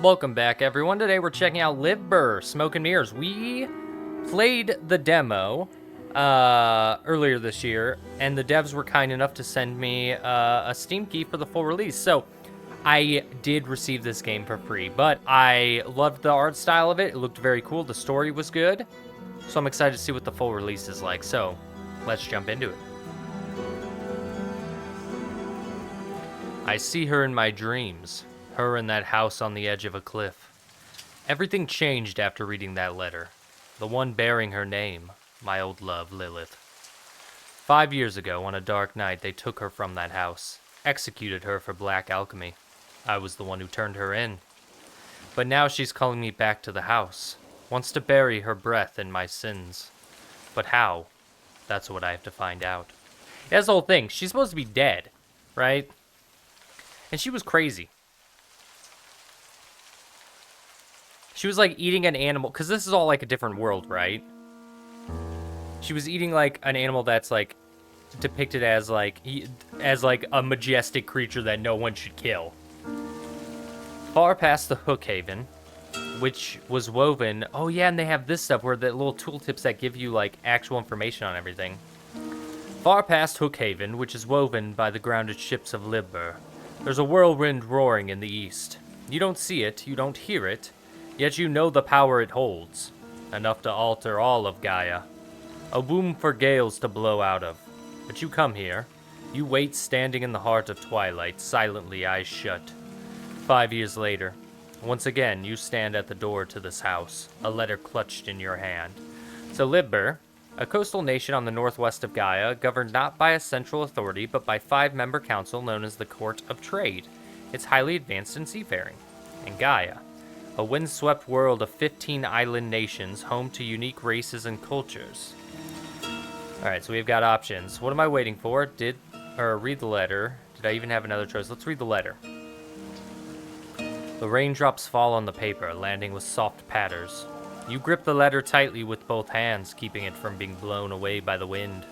Welcome back, everyone. Today we're checking out Livber, Smoke and Mirrors. We played the demo earlier this year, and the devs were kind enough to send me a Steam key for the full release. So I did receive this game for free, but I loved the art style of it. It looked very cool. The story was good. So I'm excited to see what the full release is like. So let's jump into it. I see her in my dreams. Her in that house on the edge of a cliff. Everything changed after reading that letter. The one bearing her name, my old love, Lilith. 5 years ago, on a dark night, they took her from that house, executed her for black alchemy. I was the one who turned her in. But now she's calling me back to the house, wants to bury her breath in my sins. But how? That's what I have to find out. That's the whole thing. She's supposed to be dead, right? And she was crazy. She was like eating an animal, because this is all like a different world, right? She was eating like an animal that's like depicted as like a majestic creature that no one should kill. Far past the Hookhaven, which was woven. Oh yeah, and they have this stuff where the little tooltips that give you like actual information on everything. Far past Hookhaven, which is woven by the grounded ships of Livber. There's a whirlwind roaring in the east. You don't see it, you don't hear it. Yet you know the power it holds, enough to alter all of Gaia. A womb for gales to blow out of. But you come here. You wait standing in the heart of twilight, silently eyes shut. 5 years later, once again you stand at the door to this house, a letter clutched in your hand. So Livber, a coastal nation on the northwest of Gaia, governed not by a central authority, but by 5-member council known as the Court of Trade. It's highly advanced in seafaring. And Gaia, a windswept world of 15 island nations, home to unique races and cultures. Alright, so we've got options. What am I waiting for? Read the letter. Did I even have another choice? Let's read the letter. The raindrops fall on the paper, landing with soft patters. You grip the letter tightly with both hands, keeping it from being blown away by the wind.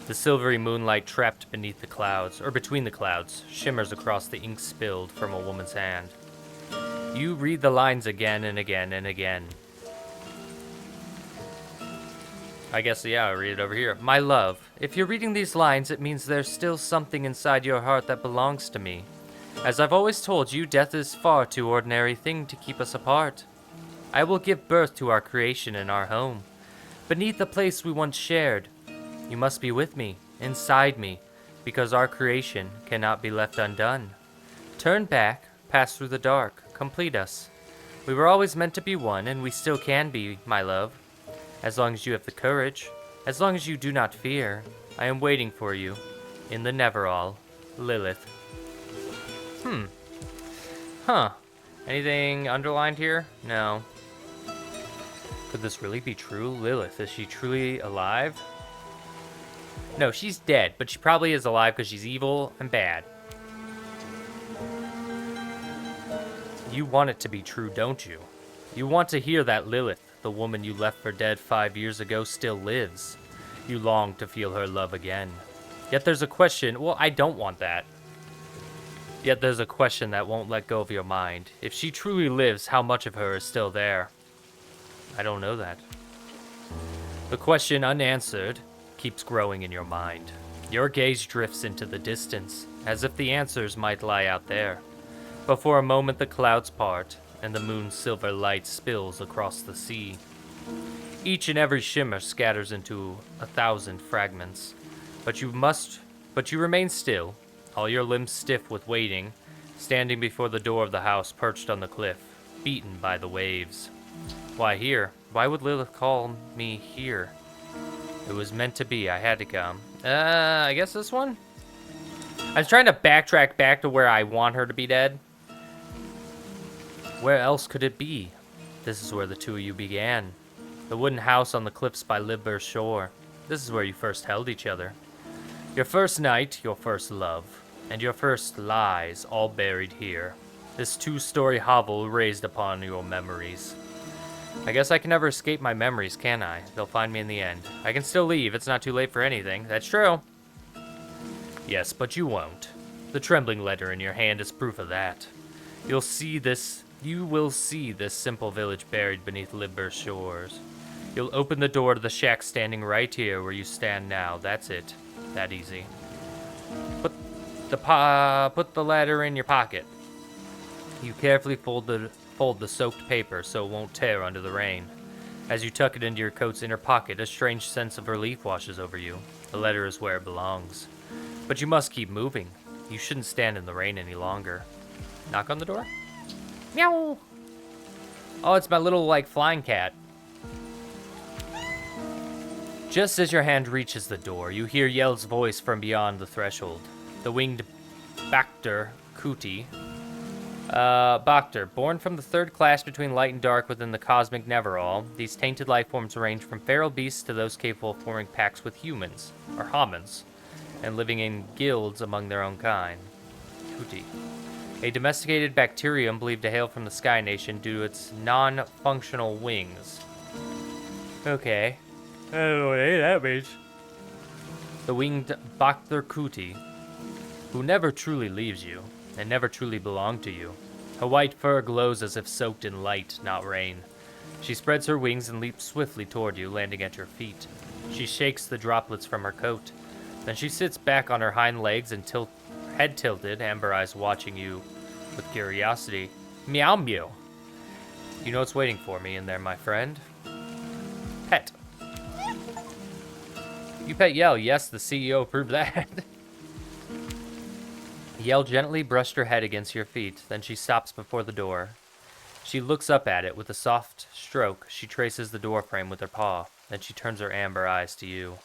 The silvery moonlight trapped beneath the clouds, or between the clouds, shimmers across the ink spilled from a woman's hand. You read the lines again and again and again. I guess, yeah, I'll read it over here. My love, if you're reading these lines, it means there's still something inside your heart that belongs to me. As I've always told you, death is far too ordinary thing to keep us apart. I will give birth to our creation in our home, beneath the place we once shared. You must be with me, inside me, because our creation cannot be left undone. Turn back, pass through the dark, complete us. We were always meant to be one, and we still can be, my love. As long as you have the courage, as long as you do not fear, I am waiting for you. In the Neverall, Lilith. Huh. Anything underlined here? No. Could this really be true? Lilith, is she truly alive? No, she's dead, but she probably is alive because she's evil and bad. You want it to be true, don't you? You want to hear that Lilith, the woman you left for dead 5 years ago, still lives. You long to feel her love again. Yet there's a question. Well, I don't want that. Yet there's a question that won't let go of your mind. If she truly lives, how much of her is still there? I don't know that. The question unanswered keeps growing in your mind. Your gaze drifts into the distance, as if the answers might lie out there. But for a moment the clouds part, and the moon's silver light spills across the sea. Each and every shimmer scatters into 1,000 fragments. But you remain still, all your limbs stiff with waiting, standing before the door of the house perched on the cliff, beaten by the waves. Why here? Why would Lilith call me here? It was meant to be, I had to come. I guess this one? I was trying to backtrack back to where I want her to be dead. Where else could it be? This is where the two of you began. The wooden house on the cliffs by Livber's shore. This is where you first held each other. Your first night, your first love, and your first lies all buried here. This 2-story hovel raised upon your memories. I guess I can never escape my memories, can I? They'll find me in the end. I can still leave, it's not too late for anything. That's true. Yes, but you won't. The trembling letter in your hand is proof of that. You'll see this You will see this simple village buried beneath Livber shores. You'll open the door to the shack standing right here where you stand now. That's it. That easy. Put the ladder in your pocket. You carefully fold the soaked paper so it won't tear under the rain. As you tuck it into your coat's inner pocket, a strange sense of relief washes over you. The letter is where it belongs. But you must keep moving. You shouldn't stand in the rain any longer. Knock on the door? Meow! Oh, it's my little, flying cat. Just as your hand reaches the door, you hear Yell's voice from beyond the threshold. The winged Bacter Kuti. Bacter, born from the third clash between light and dark within the cosmic Neverall, these tainted life forms range from feral beasts to those capable of forming pacts with humans, or homins, and living in guilds among their own kind. Kuti. A domesticated bacterium believed to hail from the Sky Nation due to its non-functional wings. Okay. I don't know what any of that means. The winged Bacter Kuti, who never truly leaves you, and never truly belonged to you. Her white fur glows as if soaked in light, not rain. She spreads her wings and leaps swiftly toward you, landing at your feet. She shakes the droplets from her coat. Then she sits back on her hind legs and head tilted, amber eyes watching you with curiosity. Meow meow. You know what's waiting for me in there, my friend. Pet. You pet Yell. Yes, the CEO approved that. Yell gently brushed her head against your feet, then she stops before the door. She looks up at it with a soft stroke. She traces the door frame with her paw, then she turns her amber eyes to you.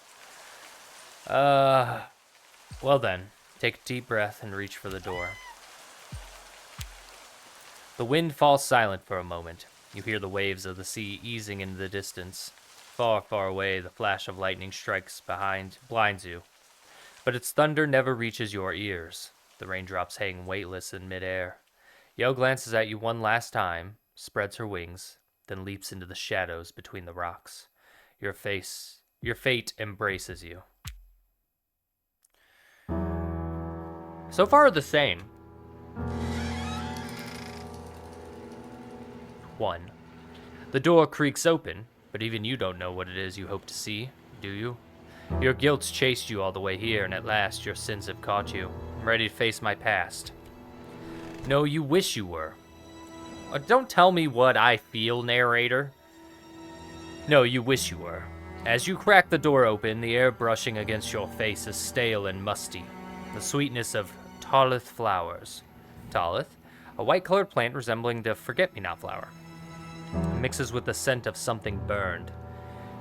Well then, take a deep breath and reach for the door. The wind falls silent for a moment. You hear the waves of the sea easing into the distance. Far, far away, the flash of lightning strikes blinds you. But its thunder never reaches your ears. The raindrops hang weightless in midair. Yell glances at you one last time, spreads her wings, then leaps into the shadows between the rocks. Your fate embraces you. So far, the same. 1. The door creaks open, but even you don't know what it is you hope to see, do you? Your guilt's chased you all the way here, and at last your sins have caught you. I'm ready to face my past. No, you wish you were. Don't tell me what I feel, narrator. No, you wish you were. As you crack the door open, the air brushing against your face is stale and musty. The sweetness of Tallith flowers. Tallith? A white-colored plant resembling the forget-me-not flower. It mixes with the scent of something burned.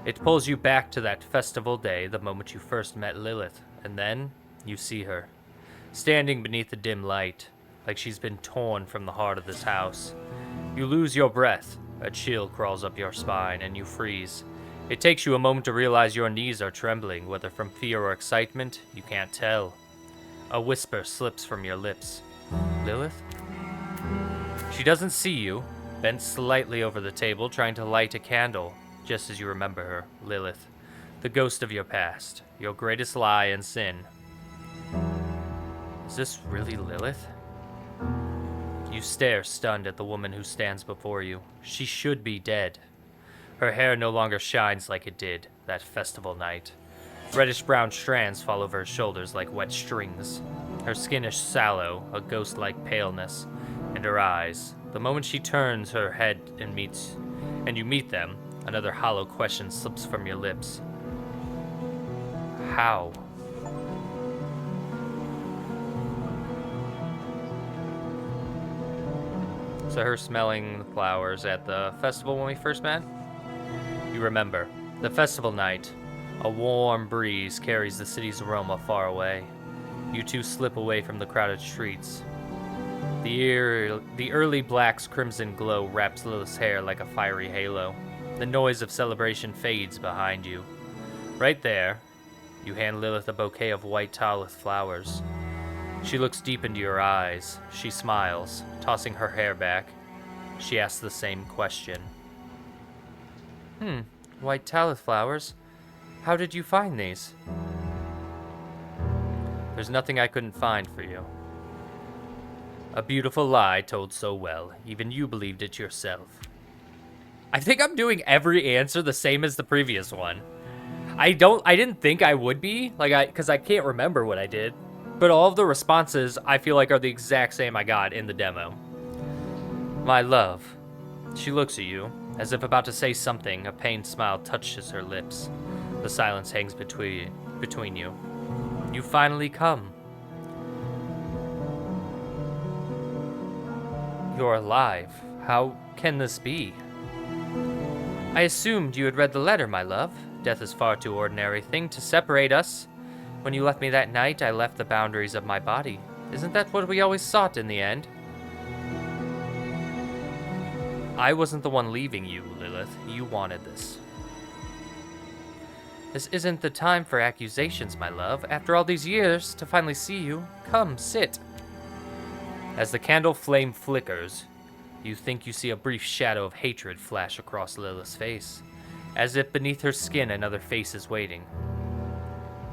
It pulls you back to that festival day, the moment you first met Lilith, and then you see her. Standing beneath the dim light, like she's been torn from the heart of this house. You lose your breath, a chill crawls up your spine, and you freeze. It takes you a moment to realize your knees are trembling, whether from fear or excitement, you can't tell. A whisper slips from your lips. Lilith? She doesn't see you, bent slightly over the table, trying to light a candle, just as you remember her, Lilith, the ghost of your past, your greatest lie and sin. Is this really Lilith? You stare stunned at the woman who stands before you. She should be dead. Her hair no longer shines like it did that festival night. Reddish-brown strands fall over her shoulders like wet strings. Her skin is sallow, a ghost-like paleness, and her eyes. The moment she turns her head and you meet them, another hollow question slips from your lips. How? So her smelling the flowers at the festival when we first met? You remember, the festival night. A warm breeze carries the city's aroma far away. You two slip away from the crowded streets. The early black's crimson glow wraps Lilith's hair like a fiery halo. The noise of celebration fades behind you. Right there, you hand Lilith a bouquet of white Tallith flowers. She looks deep into your eyes. She smiles, tossing her hair back. She asks the same question. White Tallith flowers? How did you find these? There's nothing I couldn't find for you. A beautiful lie told so well. Even you believed it yourself. I think I'm doing every answer the same as the previous one. I didn't think I would be, because I can't remember what I did. But all of the responses, I feel like, are the exact same I got in the demo. My love. She looks at you, as if about to say something. A pained smile touches her lips. The silence hangs between you. You finally come. You're alive. How can this be? I assumed you had read the letter, my love. Death is far too ordinary a thing to separate us. When you left me that night, I left the boundaries of my body. Isn't that what we always sought in the end? I wasn't the one leaving you, Lilith. You wanted this. This isn't the time for accusations, my love. After all these years, to finally see you, come, sit. As the candle flame flickers, you think you see a brief shadow of hatred flash across Lilith's face, as if beneath her skin another face is waiting.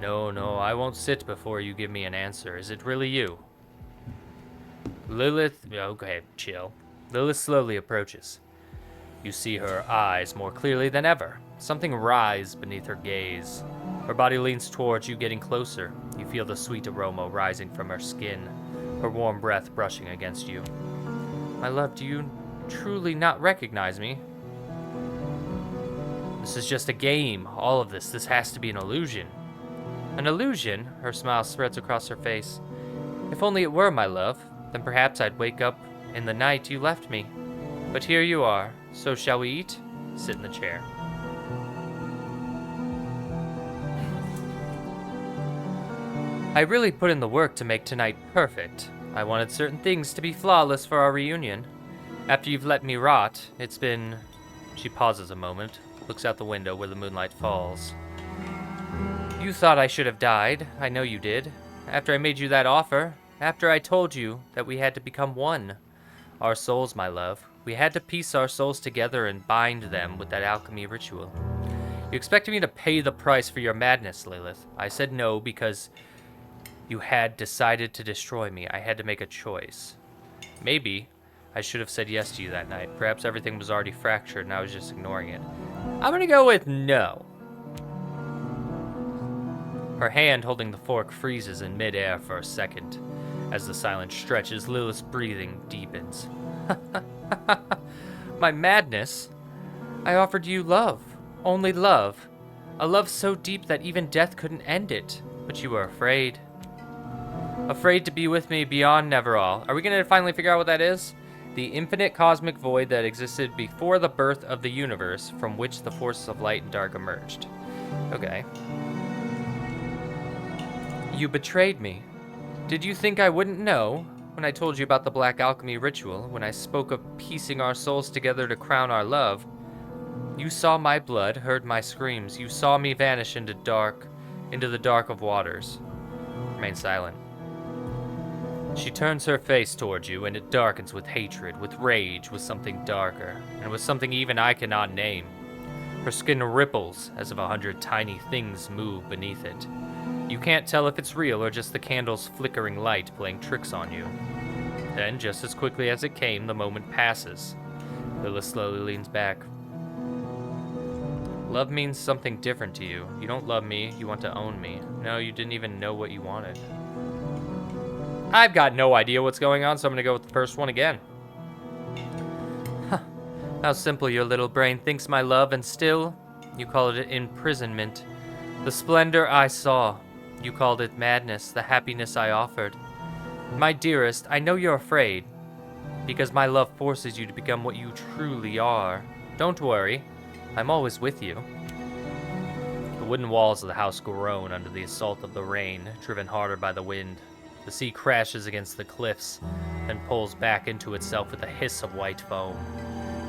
No, I won't sit before you give me an answer. Is it really you? Lilith... Okay, chill. Lilith slowly approaches. You see her eyes more clearly than ever. Something rise beneath her gaze. Her body leans towards you, getting closer. You feel the sweet aroma rising from her skin, her warm breath brushing against you. My love, do you truly not recognize me? This is just a game. All of this has to be an illusion. An illusion? Her smile spreads across her face. If only it were, my love. Then perhaps I'd wake up in the night you left me. But here you are. So shall we eat? Sit in the chair. I really put in the work to make tonight perfect. I wanted certain things to be flawless for our reunion. After you've let me rot, it's been... She pauses a moment, looks out the window where the moonlight falls. You thought I should have died. I know you did. After I made you that offer, after I told you that we had to become one. Our souls, my love. We had to piece our souls together and bind them with that alchemy ritual. You expected me to pay the price for your madness, Lilith. I said no because you had decided to destroy me. I had to make a choice. Maybe I should have said yes to you that night. Perhaps everything was already fractured and I was just ignoring it. I'm gonna go with no. Her hand holding the fork freezes in midair for a second. As the silence stretches, Lilith's breathing deepens. My madness? I offered you love. Only love. A love so deep that even death couldn't end it. But you were afraid. Afraid to be with me beyond Neverall. Are we gonna finally figure out what that is? The infinite cosmic void that existed before the birth of the universe, from which the forces of light and dark emerged. Okay. You betrayed me. Did you think I wouldn't know? When I told you about the black alchemy ritual, when I spoke of piecing our souls together to crown our love, you saw my blood, heard my screams. You saw me vanish into the dark of waters. Remain silent. She turns her face towards you, and it darkens with hatred, with rage, with something darker, and with something even I cannot name. Her skin ripples as if 100 tiny things move beneath it. You can't tell if it's real or just the candle's flickering light playing tricks on you. Then, just as quickly as it came, the moment passes. Lilith slowly leans back. Love means something different to you. You don't love me, you want to own me. No, you didn't even know what you wanted. I've got no idea what's going on, so I'm gonna go with the first one again. Huh. How simple your little brain thinks, my love, and still, you call it imprisonment. The splendor I saw. You called it madness, the happiness I offered. My dearest, I know you're afraid, because my love forces you to become what you truly are. Don't worry, I'm always with you. The wooden walls of the house groan under the assault of the rain, driven harder by the wind. The sea crashes against the cliffs, then pulls back into itself with a hiss of white foam.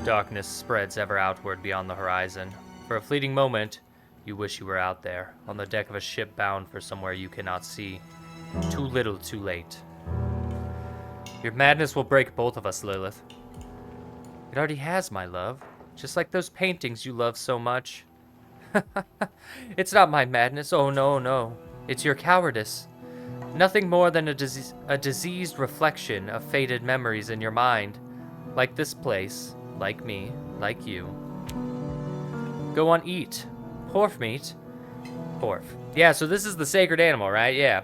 Darkness spreads ever outward beyond the horizon. For a fleeting moment, you wish you were out there, on the deck of a ship bound for somewhere you cannot see. Too little, too late. Your madness will break both of us, Lilith. It already has, my love. Just like those paintings you love so much. It's not my madness, oh no. It's your cowardice. Nothing more than a diseased reflection of faded memories in your mind. Like this place, like me, like you. Go on, eat. Porf meat. Porf. Yeah, so this is the sacred animal, right? Yeah.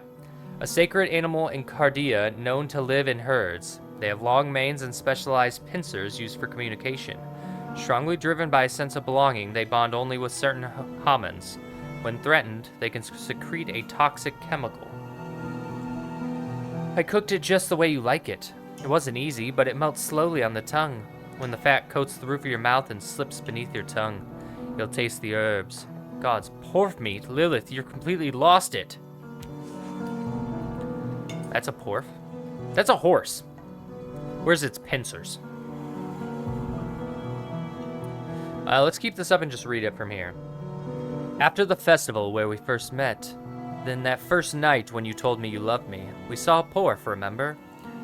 A sacred animal in Cardia known to live in herds. They have long manes and specialized pincers used for communication. Strongly driven by a sense of belonging, they bond only with certain homins. When threatened, they can secrete a toxic chemical. I cooked it just the way you like it. It wasn't easy, but it melts slowly on the tongue. When the fat coats the roof of your mouth and slips beneath your tongue, you'll taste the herbs. God's porf meat. Lilith, you're completely lost it. That's a porf. That's a horse. Where's its pincers? Let's keep this up and just read it from here. After the festival where we first met, then that first night when you told me you loved me, we saw a porf, remember?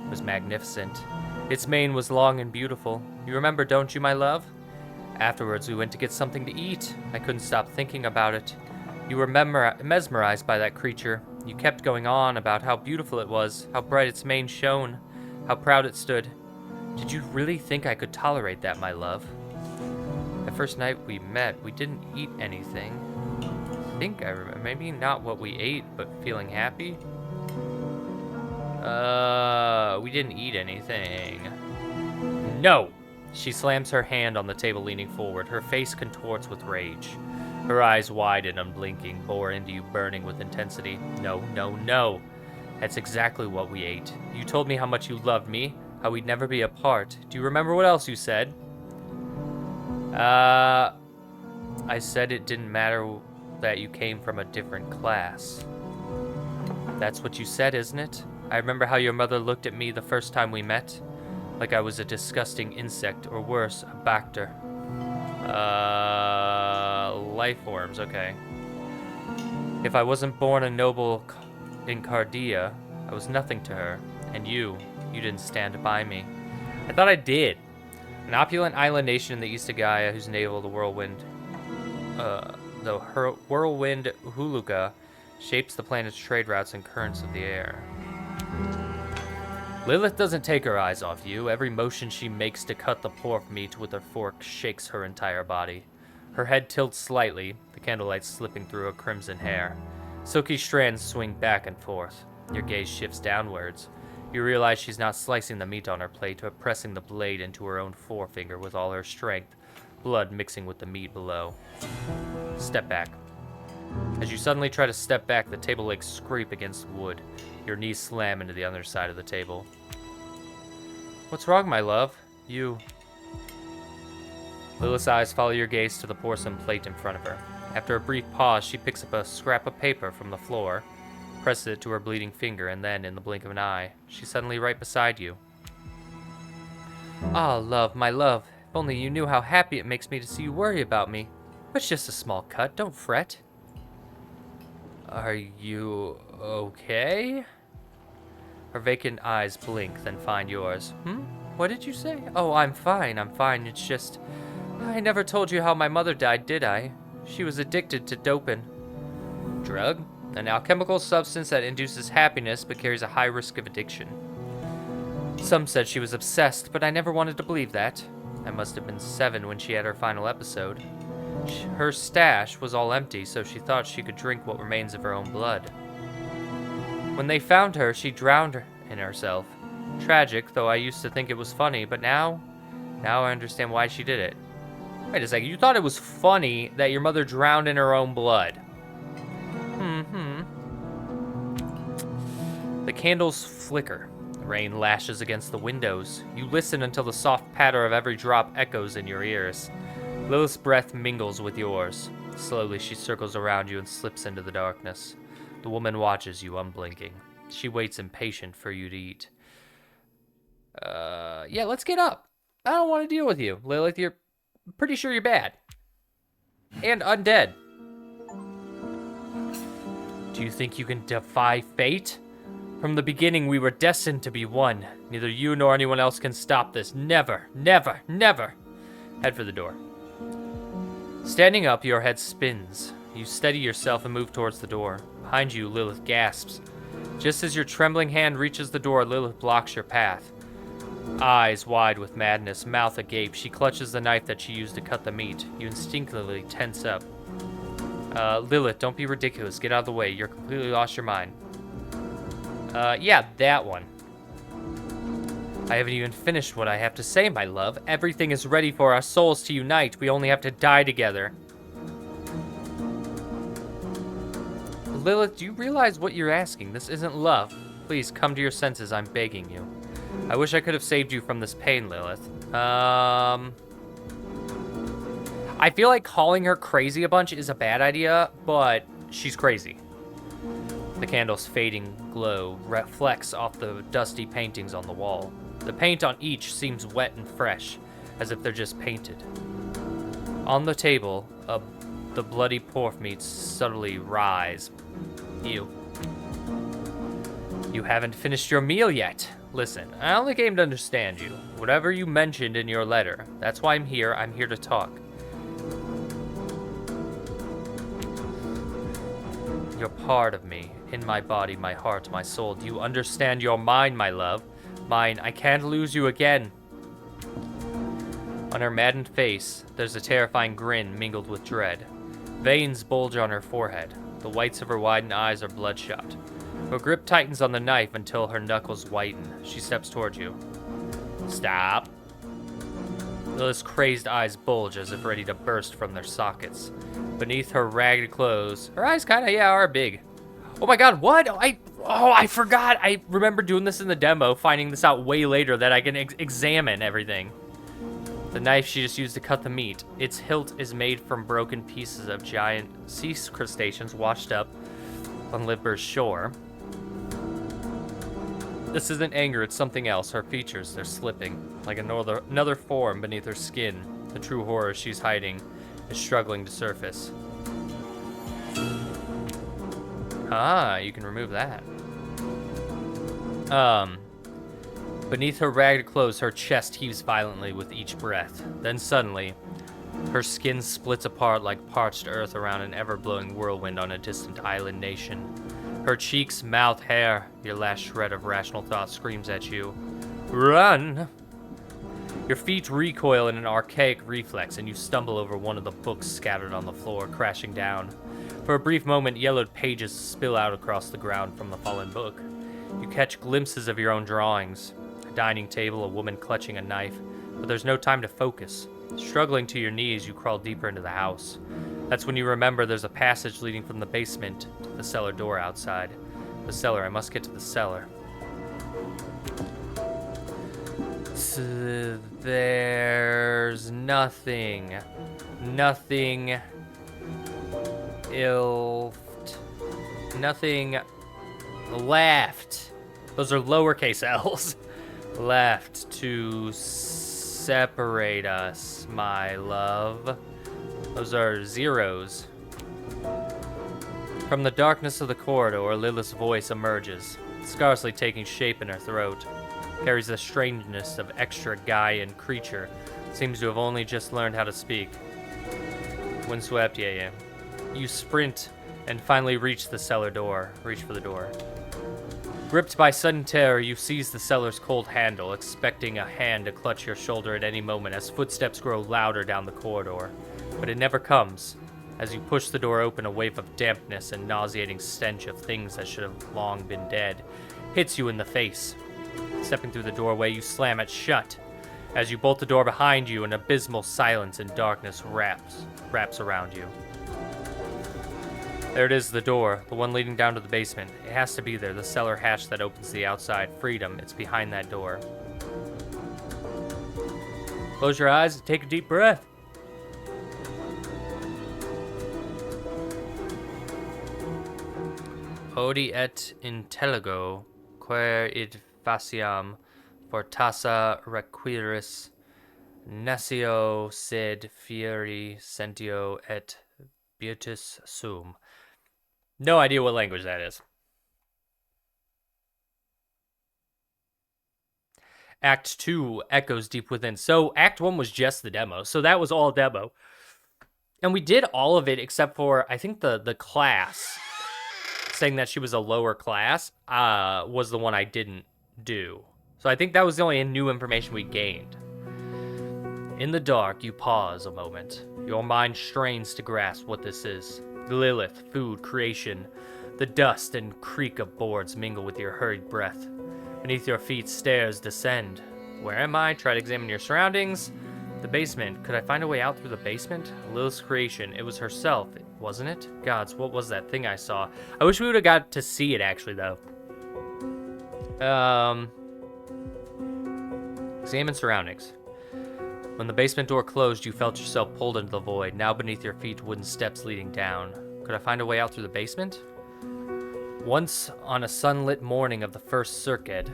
It was magnificent. Its mane was long and beautiful. You remember, don't you, my love? Afterwards, we went to get something to eat. I couldn't stop thinking about it. You were mesmerized by that creature. You kept going on about how beautiful it was, how bright its mane shone, how proud it stood. Did you really think I could tolerate that, my love? The first night we met, we didn't eat anything. I think I remember. Maybe not what we ate, but feeling happy? We didn't eat anything. No! She slams her hand on the table, leaning forward. Her face contorts with rage. Her eyes wide and unblinking, bore into you, burning with intensity. No, no, no. That's exactly what we ate. You told me how much you loved me, how we'd never be apart. Do you remember what else you said? I said it didn't matter that you came from a different class. That's what you said, isn't it? I remember how your mother looked at me the first time we met, like I was a disgusting insect, or worse, a bacter. Life forms, okay. If I wasn't born a noble in Cardia, I was nothing to her, and you didn't stand by me. I thought I did. An opulent island nation in the east of Gaia, whose navel the whirlwind Huluka shapes the planet's trade routes and currents of the air. Lilith doesn't take her eyes off you. Every motion she makes to cut the pork meat with her fork shakes her entire body. Her head tilts slightly, the candlelight slipping through her crimson hair. Silky strands swing back and forth. Your gaze shifts downwards. You realize she's not slicing the meat on her plate, but pressing the blade into her own forefinger with all her strength, blood mixing with the meat below. Step back. As you suddenly try to step back, the table legs scrape against wood. Your knees slam into the other side of the table. What's wrong, my love? You... Lilith's eyes follow your gaze to the porcelain plate in front of her. After a brief pause, she picks up a scrap of paper from the floor, presses it to her bleeding finger, and then, in the blink of an eye, she's suddenly right beside you. Ah, love, my love. If only you knew how happy it makes me to see you worry about me. But it's just a small cut, don't fret. Are you okay? Her vacant eyes blink, then find yours. What did you say? Oh, I'm fine. It's just... I never told you how my mother died, did I? She was addicted to dopin. Drug? An alchemical substance that induces happiness but carries a high risk of addiction. Some said she was obsessed, but I never wanted to believe that. I must have been 7 when she had her final episode. Her stash was all empty, so she thought she could drink what remains of her own blood. When they found her, she drowned in herself. Tragic, though I used to think it was funny, but now I understand why she did it. Wait a second, you thought it was funny that your mother drowned in her own blood? The candles flicker. The rain lashes against the windows. You listen until the soft patter of every drop echoes in your ears. Lilith's breath mingles with yours. Slowly, she circles around you and slips into the darkness. The woman watches you, unblinking. She waits impatient for you to eat. Yeah, let's get up. I don't want to deal with you, Lilith. You're pretty sure you're bad. And undead. Do you think you can defy fate? From the beginning, we were destined to be one. Neither you nor anyone else can stop this. Never, never, never. Head for the door. Standing up, your head spins. You steady yourself and move towards the door. Behind you, Lilith gasps. Just as your trembling hand reaches the door, Lilith blocks your path. Eyes wide with madness, mouth agape, she clutches the knife that she used to cut the meat. You instinctively tense up. Lilith, don't be ridiculous. Get out of the way. You're completely lost your mind. Yeah, that one. I haven't even finished what I have to say, my love. Everything is ready for our souls to unite. We only have to die together. Lilith, do you realize what you're asking? This isn't love. Please, come to your senses. I'm begging you. I wish I could have saved you from this pain, Lilith. I feel like calling her crazy a bunch is a bad idea, but she's crazy. The candle's fading glow reflects off the dusty paintings on the wall. The paint on each seems wet and fresh, as if they're just painted. On the table, the bloody pork meats subtly rise. Ew. You haven't finished your meal yet. Listen, I only came to understand you. Whatever you mentioned in your letter, that's why I'm here. I'm here to talk. You're part of me, in my body, my heart, my soul. Do you understand you're mine, my love? Mine. I can't lose you again. On her maddened face, there's a terrifying grin mingled with dread. Veins bulge on her forehead. The whites of her widened eyes are bloodshot. Her grip tightens on the knife until her knuckles whiten. She steps towards you. Stop. Lilith's crazed eyes bulge as if ready to burst from their sockets. Beneath her ragged clothes, her eyes are big. Oh my god, what? I forgot. I remember doing this in the demo, finding this out way later that I can examine everything. The knife she just used to cut the meat. Its hilt is made from broken pieces of giant sea crustaceans washed up on Livber's shore. This isn't anger, it's something else. Her features, they're slipping, like another form beneath her skin. The true horror she's hiding is struggling to surface. Ah, you can remove that. Beneath her ragged clothes, her chest heaves violently with each breath. Then suddenly, her skin splits apart like parched earth around an ever-blowing whirlwind on a distant island nation. Her cheeks, mouth, hair, your last shred of rational thought screams at you. Run! Your feet recoil in an archaic reflex, and you stumble over one of the books scattered on the floor, crashing down. For a brief moment, yellowed pages spill out across the ground from the fallen book. You catch glimpses of your own drawings. A dining table, a woman clutching a knife, but there's no time to focus. Struggling to your knees, you crawl deeper into the house. That's when you remember there's a passage leading from the basement to the cellar door outside. The cellar, I must get to the cellar. There's nothing left. Those are lowercase L's. Left to separate us, my love. Those are zeros. From the darkness of the corridor, Lilith's voice emerges, scarcely taking shape in her throat. Carries the strangeness of extra Gaian creature. Seems to have only just learned how to speak. Windswept, yeah. You sprint and finally reach the cellar door. Reach for the door. Gripped by sudden terror, you seize the cellar's cold handle, expecting a hand to clutch your shoulder at any moment as footsteps grow louder down the corridor. But it never comes. As you push the door open, a wave of dampness and nauseating stench of things that should have long been dead hits you in the face. Stepping through the doorway, you slam it shut. As you bolt the door behind you, an abysmal silence and darkness wraps around you. There it is, the door, the one leading down to the basement. It has to be there, the cellar hatch that opens to the outside. Freedom, it's behind that door. Close your eyes and take a deep breath. Odi et intelligo, quer id faciam fortassa requiris, nescio sed fieri sentio et beatus sum. No idea what language that is. Act 2 echoes deep within. So Act 1 was just the demo. So that was all demo. And we did all of it except for, I think, the class saying that she was a lower class was the one I didn't do. So I think that was the only new information we gained. In the dark, you pause a moment. Your mind strains to grasp what this is. Lilith, food, creation. The dust and creak of boards mingle with your hurried breath. Beneath your feet, stairs descend. Where am I? Try to examine your surroundings. The basement. Could I find a way out through the basement? Lilith's creation. It was herself, wasn't it? Gods, what was that thing I saw? I wish we would have got to see it, actually, though. Examine surroundings. When the basement door closed, you felt yourself pulled into the void. Now beneath your feet, wooden steps leading down. Could I find a way out through the basement? Once on a sunlit morning of the first circuit,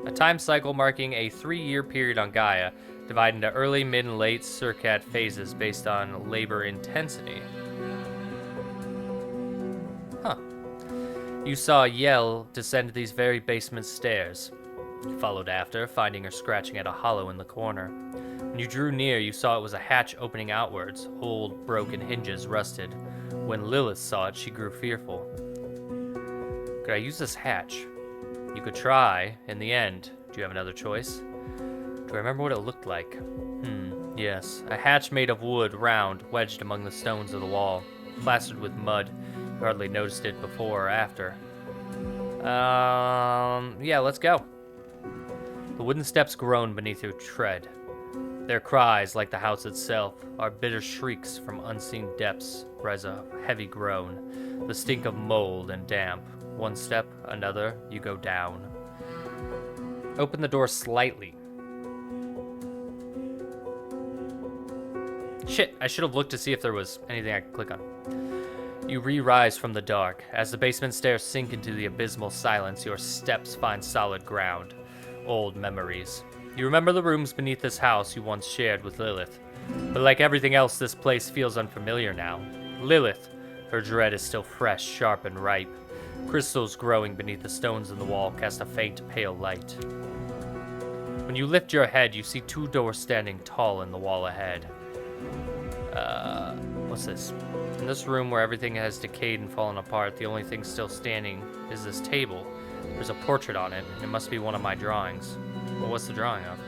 a time cycle marking a 3-year period on Gaia, divided into early, mid, and late circuit phases based on labor intensity. Huh. You saw Yell descend these very basement stairs. You followed after, finding her scratching at a hollow in the corner. When you drew near, you saw it was a hatch opening outwards, old, broken hinges rusted. When Lilith saw it, she grew fearful. Could I use this hatch? You could try. In the end, do you have another choice? Do I remember what it looked like? Yes. A hatch made of wood, round, wedged among the stones of the wall, plastered with mud. You hardly noticed it before or after. Yeah, let's go. The wooden steps groan beneath your tread. Their cries, like the house itself, are bitter shrieks from unseen depths, rise a heavy groan, the stink of mold and damp. One step, another, you go down. Open the door slightly. Shit, I should have looked to see if there was anything I could click on. You re-rise from the dark. As the basement stairs sink into the abysmal silence, your steps find solid ground. Old memories. You remember the rooms beneath this house you once shared with Lilith. But like everything else, this place feels unfamiliar now. Lilith, her dread is still fresh, sharp, and ripe. Crystals growing beneath the stones in the wall cast a faint, pale light. When you lift your head, you see 2 doors standing tall in the wall ahead. What's this? In this room where everything has decayed and fallen apart, the only thing still standing is this table. There's a portrait on it, and it must be one of my drawings. Well, what's the drawing of?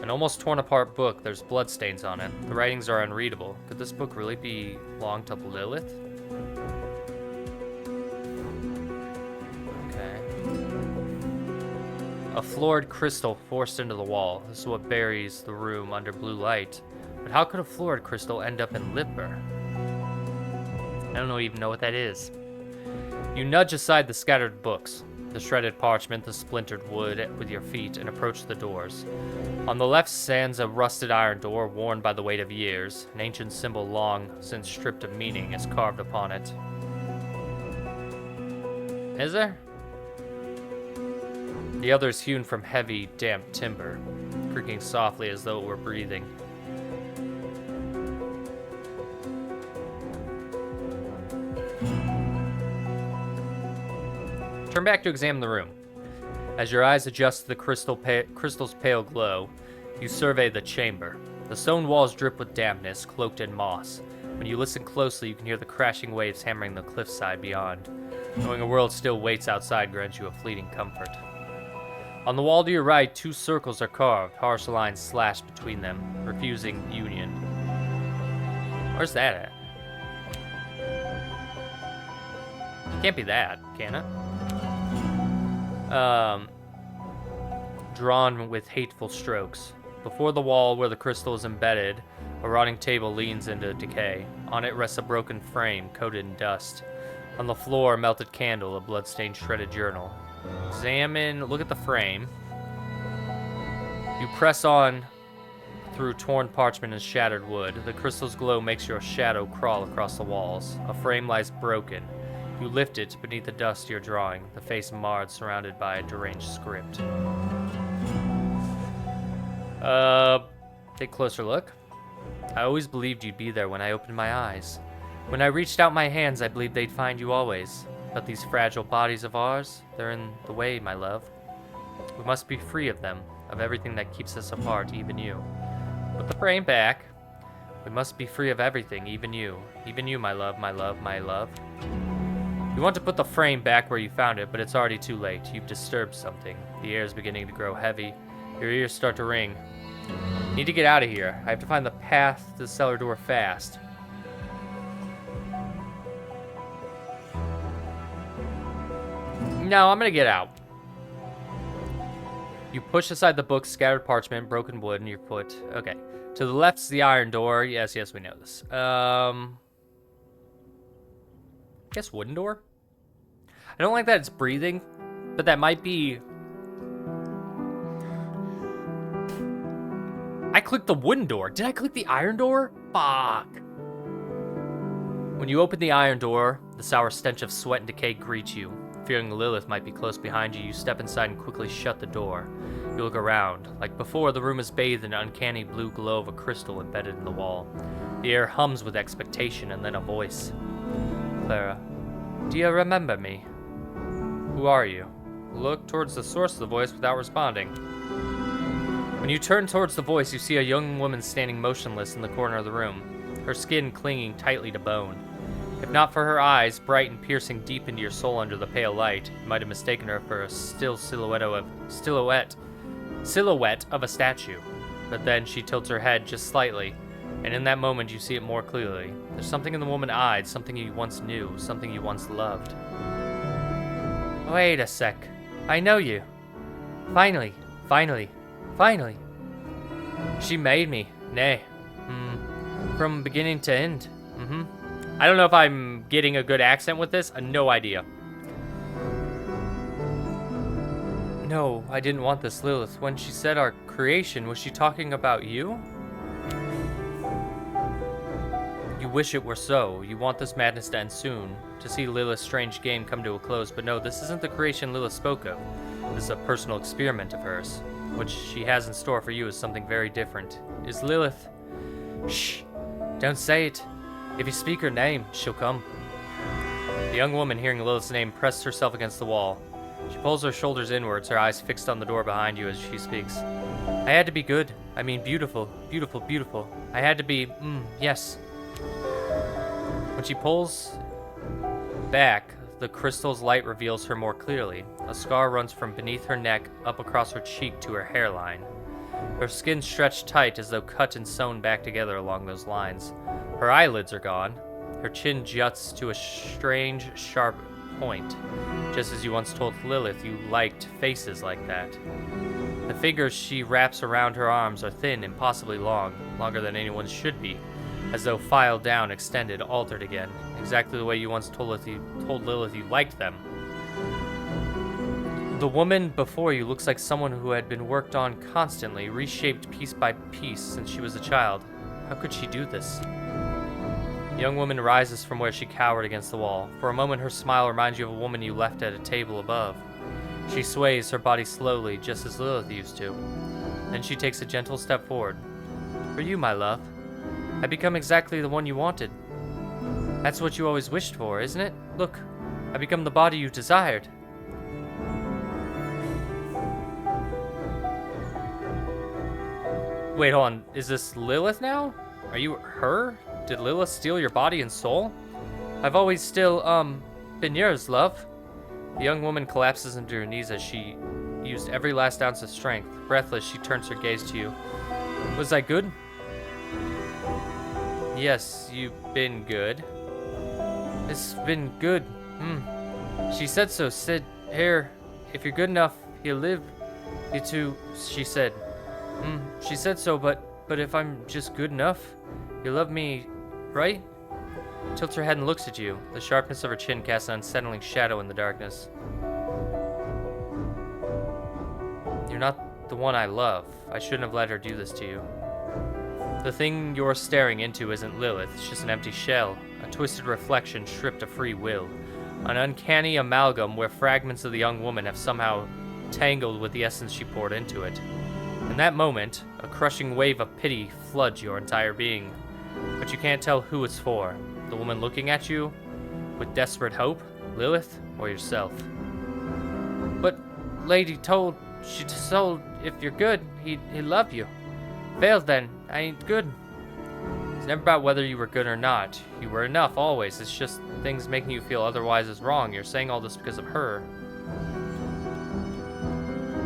An almost torn apart book. There's bloodstains on it. The writings are unreadable. Could this book really belong to Lilith? A floored crystal forced into the wall. This is what buries the room under blue light. But how could a floored crystal end up in Livber? I don't even know what that is. You nudge aside the scattered books, the shredded parchment, the splintered wood with your feet, and approach the doors. On the left stands a rusted iron door worn by the weight of years. An ancient symbol long since stripped of meaning is carved upon it. Is there? The other is hewn from heavy, damp timber, creaking softly as though it were breathing. Turn back to examine the room. As your eyes adjust to the crystal's pale glow, you survey the chamber. The stone walls drip with dampness, cloaked in moss. When you listen closely, you can hear the crashing waves hammering the cliffside beyond. Knowing a world still waits outside grants you a fleeting comfort. On the wall to your right, 2 circles are carved, harsh lines slashed between them, refusing union. Where's that at? It can't be that, can it? Drawn with hateful strokes. Before the wall where the crystal is embedded, a rotting table leans into decay. On it rests a broken frame coated in dust. On the floor, a melted candle, a bloodstained shredded journal. Look at the frame. You press on through torn parchment and shattered wood. The crystal's glow makes your shadow crawl across the walls. A frame lies broken. You lift it beneath the dust you're drawing, the face marred, surrounded by a deranged script. Take a closer look. I always believed you'd be there when I opened my eyes. When I reached out my hands, I believed they'd find you always. But these fragile bodies of ours, they're in the way, my love. We must be free of them, of everything that keeps us apart, even you. Put the frame back. We must be free of everything, even you. Even you, my love, my love, my love. You want to put the frame back where you found it, but it's already too late. You've disturbed something. The air is beginning to grow heavy. Your ears start to ring. Need to get out of here. I have to find the path to the cellar door fast. No, I'm gonna get out. You push aside the books, scattered parchment, broken wood, and your foot. Okay. To the left's the iron door. Yes, we know this. I guess wooden door? I don't like that it's breathing, but that might be... I clicked the wooden door. Did I click the iron door? Fuck. When you open the iron door, the sour stench of sweat and decay greets you. Fearing Lilith might be close behind you, you step inside and quickly shut the door. You look around. Like before, the room is bathed in an uncanny blue glow of a crystal embedded in the wall. The air hums with expectation, and then a voice. Clara, do you remember me? Who are you? Look towards the source of the voice without responding. When you turn towards the voice, you see a young woman standing motionless in the corner of the room, her skin clinging tightly to bone. If not for her eyes, bright and piercing deep into your soul under the pale light, you might have mistaken her for a still silhouette of a statue. But then she tilts her head just slightly, and in that moment you see it more clearly. There's something in the woman's eyes, something you once knew, something you once loved. Wait a sec. I know you. Finally. She made me. Nay. From beginning to end. I don't know if I'm getting a good accent with this. No idea. No, I didn't want this, Lilith. When she said our creation, was she talking about you? You wish it were so. You want this madness to end soon. To see Lilith's strange game come to a close. But no, this isn't the creation Lilith spoke of. This is a personal experiment of hers. What she has in store for you is something very different. Is Lilith... Shh! Don't say it. If you speak her name, she'll come. The young woman, hearing Lilith's name, presses herself against the wall. She pulls her shoulders inwards, her eyes fixed on the door behind you as she speaks. I had to be good. I mean beautiful. Beautiful. I had to be, yes. When she pulls back, the crystal's light reveals her more clearly. A scar runs from beneath her neck up across her cheek to her hairline. Her skin stretched tight as though cut and sewn back together along those lines. Her eyelids are gone. Her chin juts to a strange, sharp point, just as you once told Lilith you liked faces like that. The fingers she wraps around her arms are thin, impossibly long, longer than anyone's should be, as though filed down, extended, altered again, exactly the way you once told Lilith you liked them. The woman before you looks like someone who had been worked on constantly, reshaped piece by piece since she was a child. How could she do this? The young woman rises from where she cowered against the wall. For a moment, her smile reminds you of a woman you left at a table above. She sways her body slowly, just as Lilith used to. Then she takes a gentle step forward. For you, my love. I become exactly the one you wanted. That's what you always wished for, isn't it? Look, I become the body you desired. Wait, hold on. Is this Lilith now? Are you her? Did Lilith steal your body and soul? I've always still, been yours, love. The young woman collapses into her knees as she used every last ounce of strength. Breathless, she turns her gaze to you. Was I good? Yes, you've been good. It's been good. She said so. Said, here, if you're good enough, he'll live. You too, she said. She said so, but if I'm just good enough, you love me, right? Tilts her head and looks at you. The sharpness of her chin casts an unsettling shadow in the darkness. You're not the one I love. I shouldn't have let her do this to you. The thing you're staring into isn't Lilith. It's just an empty shell, a twisted reflection stripped of free will, an uncanny amalgam where fragments of the young woman have somehow tangled with the essence she poured into it. In that moment, a crushing wave of pity floods your entire being, but you can't tell who it's for. The woman looking at you with desperate hope, Lilith or yourself? But lady told, she told if you're good, he'd love you. Failed then, I ain't good. It's never about whether you were good or not. You were enough always. It's just things making you feel otherwise is wrong. You're saying all this because of her.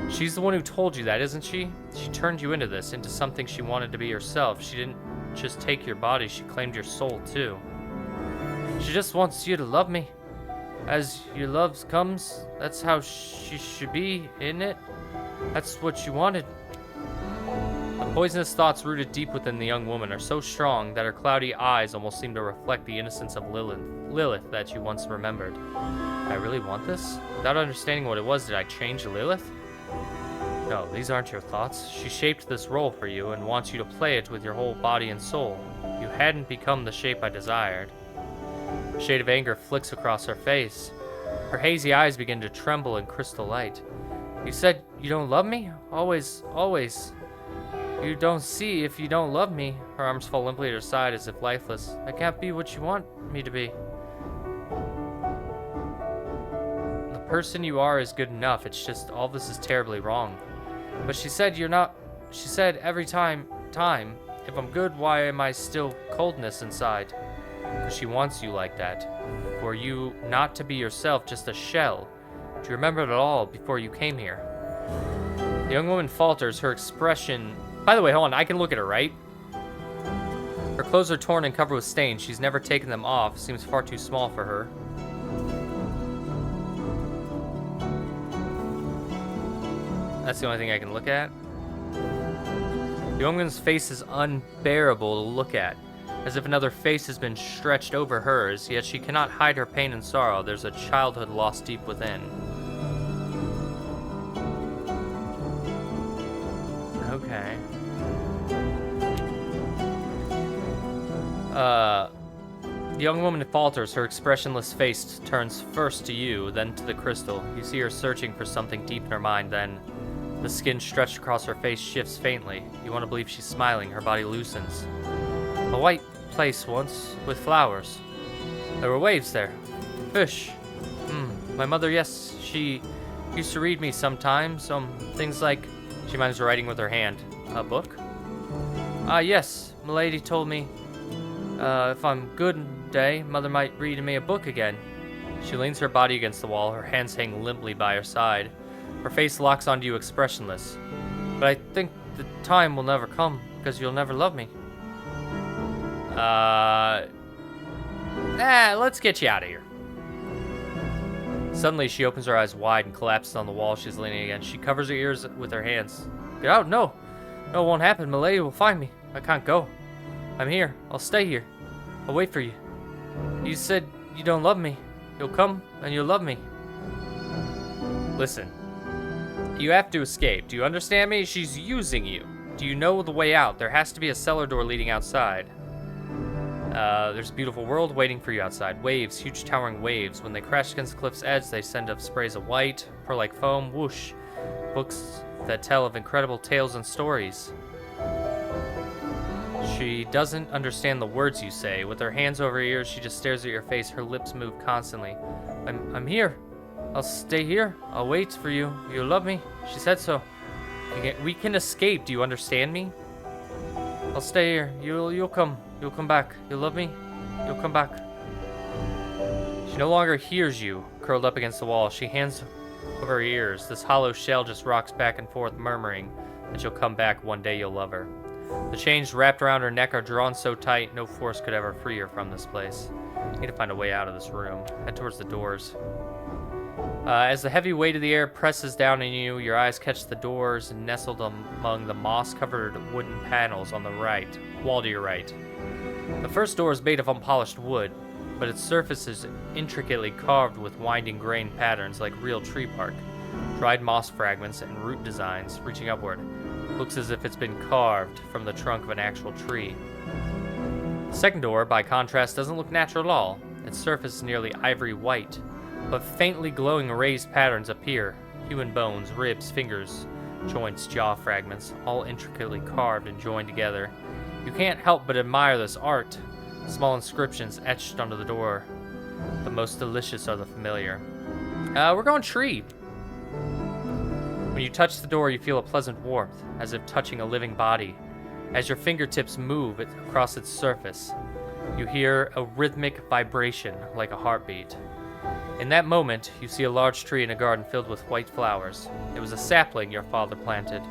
She's the one who told you that, isn't she? She turned you into this, into something she wanted to be herself. She didn't just take your body, she claimed your soul too. She just wants you to love me. As your love comes, that's how she should be, isn't it? That's what you wanted. The poisonous thoughts rooted deep within the young woman are so strong that her cloudy eyes almost seem to reflect the innocence of Lilith that you once remembered. I really want this? Without understanding what it was, did I change Lilith? No, these aren't your thoughts. She shaped this role for you and wants you to play it with your whole body and soul. You hadn't become the shape I desired. A shade of anger flicks across her face. Her hazy eyes begin to tremble in crystal light. You said you don't love me? Always, always. You don't see if you don't love me. Her arms fall limply at her side as if lifeless. I can't be what you want me to be. The person you are is good enough. It's just all this is terribly wrong. But she said you're not. She said every time, if I'm good, why am I still coldness inside? Because she wants you like that. For you not to be yourself, just a shell. Do you remember it all before you came here? The young woman falters, her expression... By the way, hold on, I can look at her, right? Her clothes are torn and covered with stains. She's never taken them off. Seems far too small for her. That's the only thing I can look at. The young woman's face is unbearable to look at, as if another face has been stretched over hers, yet she cannot hide her pain and sorrow. There's a childhood lost deep within. Okay. The young woman falters, her expressionless face turns first to you, then to the crystal. You see her searching for something deep in her mind, then the skin stretched across her face shifts faintly. You want to believe she's smiling, her body loosens. A white place once, with flowers. There were waves there. Fish. My mother, yes, she used to read me sometimes, things like... She manages writing with her hand. A book? Yes, milady told me, if I'm good day, mother might read me a book again. She leans her body against the wall, her hands hang limply by her side. Her face locks onto you expressionless. But I think the time will never come, because you'll never love me. Let's get you out of here. Suddenly, she opens her eyes wide and collapses on the wall she's leaning against. She covers her ears with her hands. Get out, no. No, it won't happen. Milady will find me. I can't go. I'm here. I'll stay here. I'll wait for you. You said you don't love me. You'll come and you'll love me. Listen. You have to escape. Do you understand me? She's using you. Do you know the way out? There has to be a cellar door leading outside. There's a beautiful world waiting for you outside. Waves, huge towering waves. When they crash against the cliff's edge, they send up sprays of white, pearl-like foam, whoosh. Books that tell of incredible tales and stories. She doesn't understand the words you say. With her hands over her ears, she just stares at your face. Her lips move constantly. I'm here. I'll stay here. I'll wait for you. You'll love me. She said so. We can escape. Do you understand me? I'll stay here. You'll come. You'll come back. You'll love me. You'll come back. She no longer hears you, curled up against the wall. She hands over her ears. This hollow shell just rocks back and forth, murmuring that you'll come back one day. You'll love her. The chains wrapped around her neck are drawn so tight, no force could ever free her from this place. I need to find a way out of this room. Head towards the doors. As the heavy weight of the air presses down on you, your eyes catch the doors nestled among the moss-covered wooden panels on the right, wall to your right. The first door is made of unpolished wood, but its surface is intricately carved with winding grain patterns like real tree bark, dried moss fragments, and root designs reaching upward. Looks as if it's been carved from the trunk of an actual tree. The second door, by contrast, doesn't look natural at all. Its surface is nearly ivory white, but faintly glowing raised patterns appear. Human bones, ribs, fingers, joints, jaw fragments, all intricately carved and joined together. You can't help but admire this art. Small inscriptions etched onto the door. The most delicious are the familiar. We're going tree. When you touch the door, you feel a pleasant warmth, as if touching a living body. As your fingertips move across its surface, you hear a rhythmic vibration like a heartbeat. In that moment, you see a large tree in a garden filled with white flowers. It was a sapling your father planted.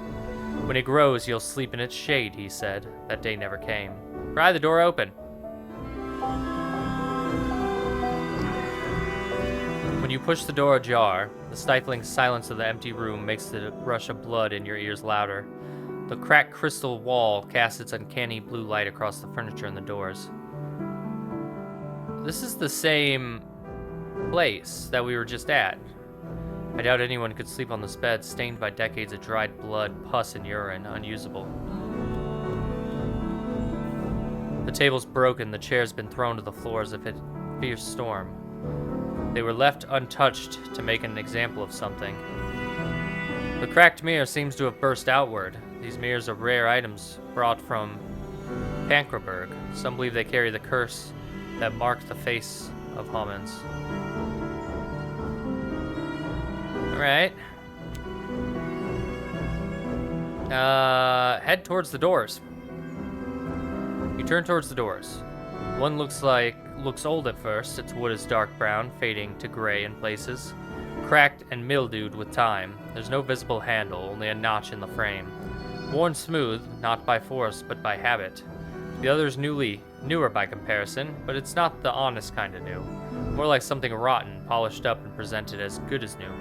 When it grows, you'll sleep in its shade, he said. That day never came. Pry the door open. When you push the door ajar, the stifling silence of the empty room makes the rush of blood in your ears louder. The cracked crystal wall casts its uncanny blue light across the furniture and the doors. This is the same place that we were just at. I doubt anyone could sleep on this bed, stained by decades of dried blood, pus, and urine, unusable. The table's broken, the chair's been thrown to the floor as if it fierce storm. They were left untouched to make an example of something. The cracked mirror seems to have burst outward. These mirrors are rare items brought from Pankraberg. Some believe they carry the curse that marked the face of Homans. Alright. Head towards the doors. You turn towards the doors. One looks old at first. Its wood is dark brown, fading to gray in places. Cracked and mildewed with time. There's no visible handle, only a notch in the frame. Worn smooth, not by force, but by habit. The other's newer by comparison, but it's not the honest kind of new. More like something rotten, polished up and presented as good as new.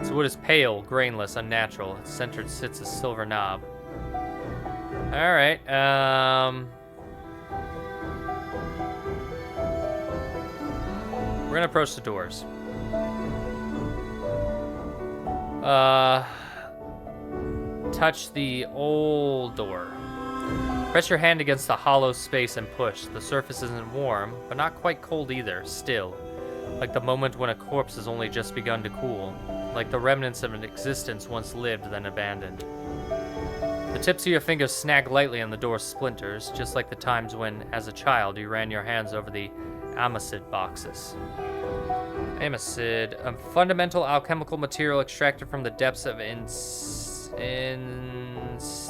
Its wood is pale, grainless, unnatural. Its center sits a silver knob. Alright, we're gonna approach the doors. Touch the old door. Press your hand against the hollow space and push. The surface isn't warm, but not quite cold either, still. Like the moment when a corpse has only just begun to cool. Like the remnants of an existence once lived, then abandoned. The tips of your fingers snag lightly on the door's splinters, just like the times when, as a child, you ran your hands over the amacid boxes. Amacid, a fundamental alchemical material extracted from the depths of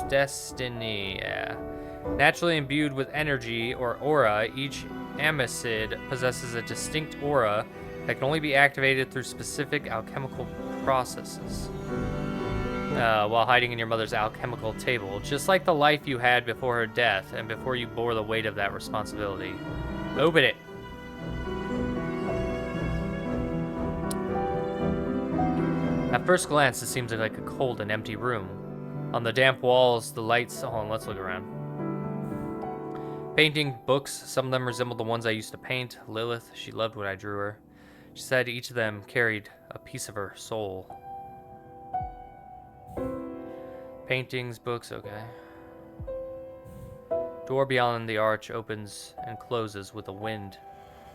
destiny. Yeah. Naturally imbued with energy or aura, each amacid possesses a distinct aura that can only be activated through specific alchemical processes. While hiding in your mother's alchemical table, just like the life you had before her death and before you bore the weight of that responsibility. Open it. At first glance, it seems like a cold and empty room. On the damp walls, the lights... Hold on, let's look around. Painting, books, some of them resemble the ones I used to paint. Lilith, she loved what I drew her. She said each of them carried a piece of her soul. Paintings, books, okay. Door beyond the arch opens and closes with a wind,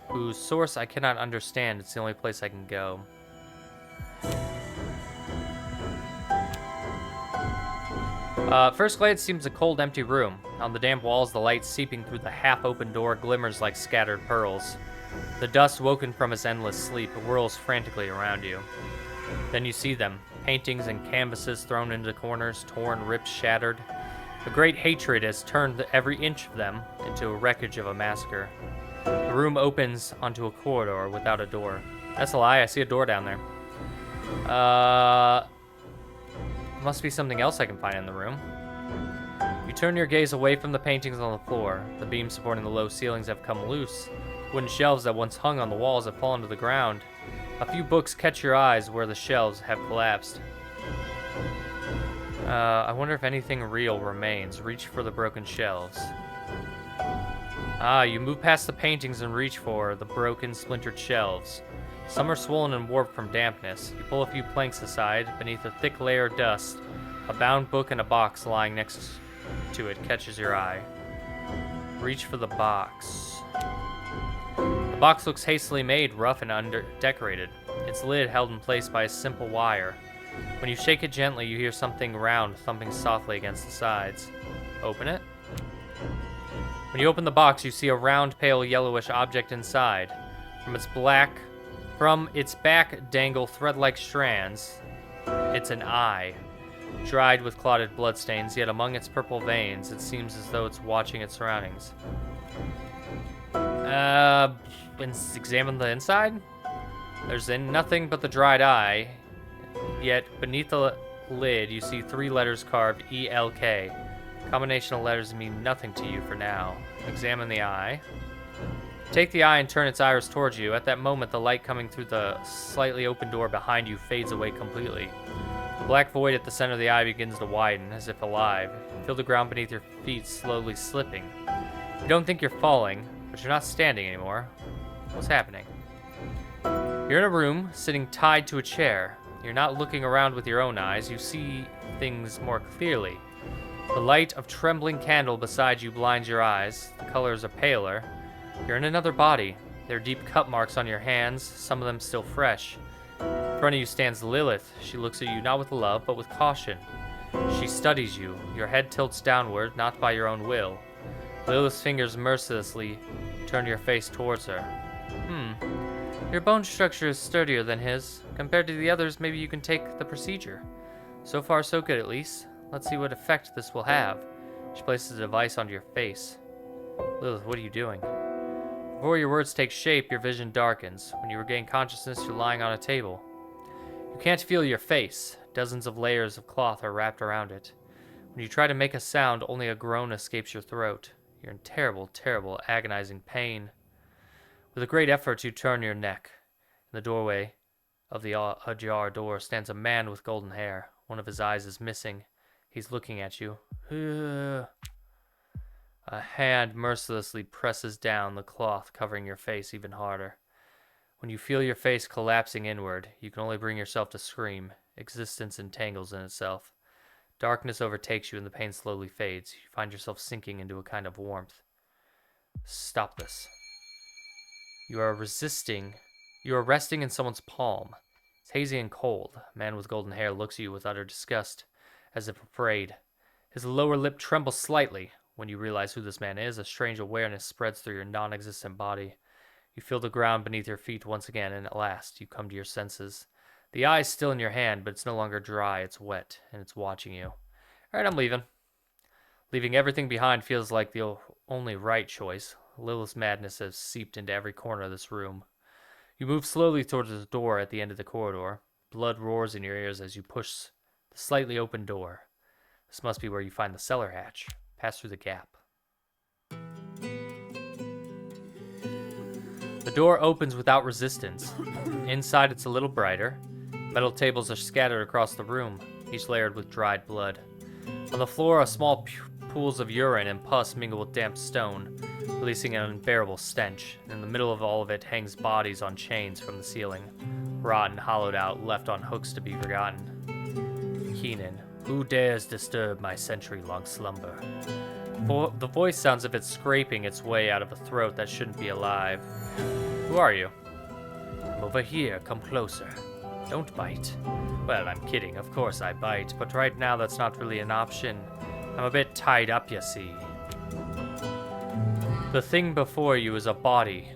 whose source I cannot understand. It's the only place I can go. First glance seems a cold, empty room. On the damp walls, the light seeping through the half-open door glimmers like scattered pearls. The dust, woken from its endless sleep, whirls frantically around you. Then you see them, paintings and canvases thrown into corners, torn, ripped, shattered. A great hatred has turned every inch of them into a wreckage of a massacre. The room opens onto a corridor without a door. That's a lie, I see a door down there. Must be something else I can find in the room. You turn your gaze away from the paintings on the floor. The beams supporting the low ceilings have come loose. Wooden shelves that once hung on the walls have fallen to the ground. A few books catch your eyes where the shelves have collapsed. I wonder if anything real remains. Reach for the broken shelves. You move past the paintings and reach for the broken, splintered shelves. Some are swollen and warped from dampness. You pull a few planks aside. Beneath a thick layer of dust, a bound book and a box lying next to it catches your eye. Reach for the box. The box looks hastily made, rough and under-decorated. Its lid held in place by a simple wire. When you shake it gently, you hear something round thumping softly against the sides. Open it. When you open the box, you see a round, pale, yellowish object inside. From its back dangle thread-like strands. It's an eye, dried with clotted bloodstains, yet among its purple veins, it seems as though it's watching its surroundings. Examine the inside? There's nothing but the dried eye, yet beneath the lid, you see 3 letters carved ELK. Combination of letters mean nothing to you for now. Examine the eye. Take the eye and turn its iris towards you. At that moment, the light coming through the slightly open door behind you fades away completely. The black void at the center of the eye begins to widen, as if alive. You feel the ground beneath your feet slowly slipping. You don't think you're falling, but you're not standing anymore. What's happening? You're in a room, sitting tied to a chair. You're not looking around with your own eyes. You see things more clearly. The light of trembling candle beside you blinds your eyes. The colors are paler. You're in another body. There are deep cut marks on your hands, some of them still fresh. In front of you stands Lilith. She looks at you not with love, but with caution. She studies you. Your head tilts downward, not by your own will. Lilith's fingers mercilessly turn your face towards her. Your bone structure is sturdier than his. Compared to the others, maybe you can take the procedure. So far, so good at least. Let's see what effect this will have. She places a device onto your face. Lilith, what are you doing? Before your words take shape, your vision darkens. When you regain consciousness, you're lying on a table. You can't feel your face. Dozens of layers of cloth are wrapped around it. When you try to make a sound, only a groan escapes your throat. You're in terrible, terrible, agonizing pain. With a great effort, you turn your neck. In the doorway of the ajar door stands a man with golden hair. One of his eyes is missing. He's looking at you. A hand mercilessly presses down the cloth covering your face even harder. When you feel your face collapsing inward, you can only bring yourself to scream. Existence entangles in itself. Darkness overtakes you and the pain slowly fades. You find yourself sinking into a kind of warmth. Stop this. You are resting in someone's palm. It's hazy and cold. A man with golden hair looks at you with utter disgust, as if afraid. His lower lip trembles slightly. When you realize who this man is, a strange awareness spreads through your non-existent body. You feel the ground beneath your feet once again, and at last, you come to your senses. The eye is still in your hand, but it's no longer dry, it's wet, and it's watching you. Alright, I'm leaving. Leaving everything behind feels like the only right choice. Lilith's madness has seeped into every corner of this room. You move slowly towards the door at the end of the corridor. Blood roars in your ears as you push the slightly open door. This must be where you find the cellar hatch. Pass through the gap. The door opens without resistance. Inside, it's a little brighter. Metal tables are scattered across the room, each layered with dried blood. On the floor, small pools of urine and pus mingle with damp stone, releasing an unbearable stench. In the middle of all of it hangs bodies on chains from the ceiling, rotten, hollowed out, left on hooks to be forgotten. Keenan, who dares disturb my century-long slumber? The voice sounds as if it's scraping its way out of a throat that shouldn't be alive. Who are you? I'm over here, come closer. Don't bite. Well, I'm kidding, of course I bite, but right now that's not really an option. I'm a bit tied up, you see. The thing before you is a body,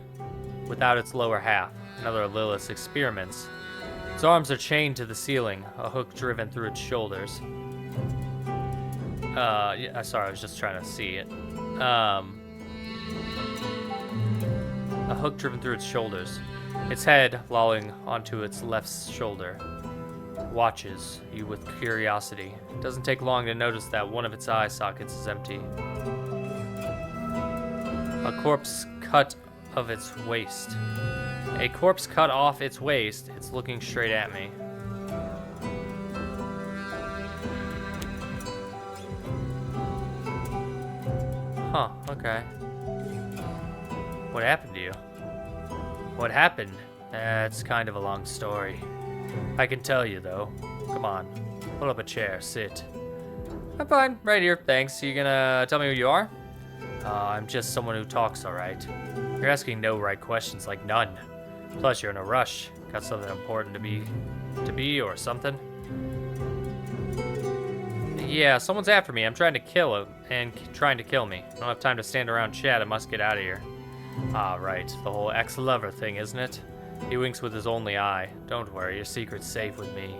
without its lower half, another of Lilith's experiments. Its arms are chained to the ceiling, a hook driven through its shoulders. Yeah, sorry, I was just trying to see it. A hook driven through its shoulders. Its head, lolling onto its left shoulder, watches you with curiosity. It doesn't take long to notice that one of its eye sockets is empty. A corpse cut of its waist. A corpse cut off its waist. It's looking straight at me. Huh, okay. What happened to you? What happened? That's kind of a long story. I can tell you, though. Come on. Pull up a chair. Sit. I'm fine. Right here. Thanks. You gonna tell me who you are? I'm just someone who talks, alright. You're asking no right questions, like none. Plus, you're in a rush. Got something important to be or something? Yeah, someone's after me. I'm trying to kill him and trying to kill me. I don't have time to stand around chat. I must get out of here. Ah, right. The whole ex-lover thing, isn't it? He winks with his only eye. Don't worry, your secret's safe with me.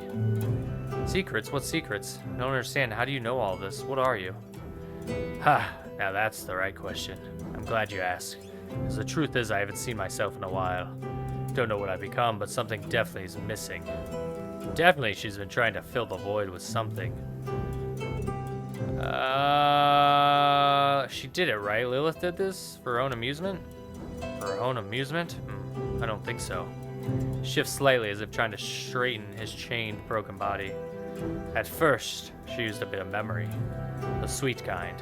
Secrets? What secrets? I don't understand. How do you know all this? What are you? Ha! Now that's the right question. I'm glad you asked. Because the truth is I haven't seen myself in a while. Don't know what I've become, but something definitely is missing. Definitely she's been trying to fill the void with something. She did it, right? Lilith did this for her own amusement? For her own amusement? I don't think so. Shifts slightly as if trying to straighten his chained, broken body. At first, she used a bit of memory. The sweet kind.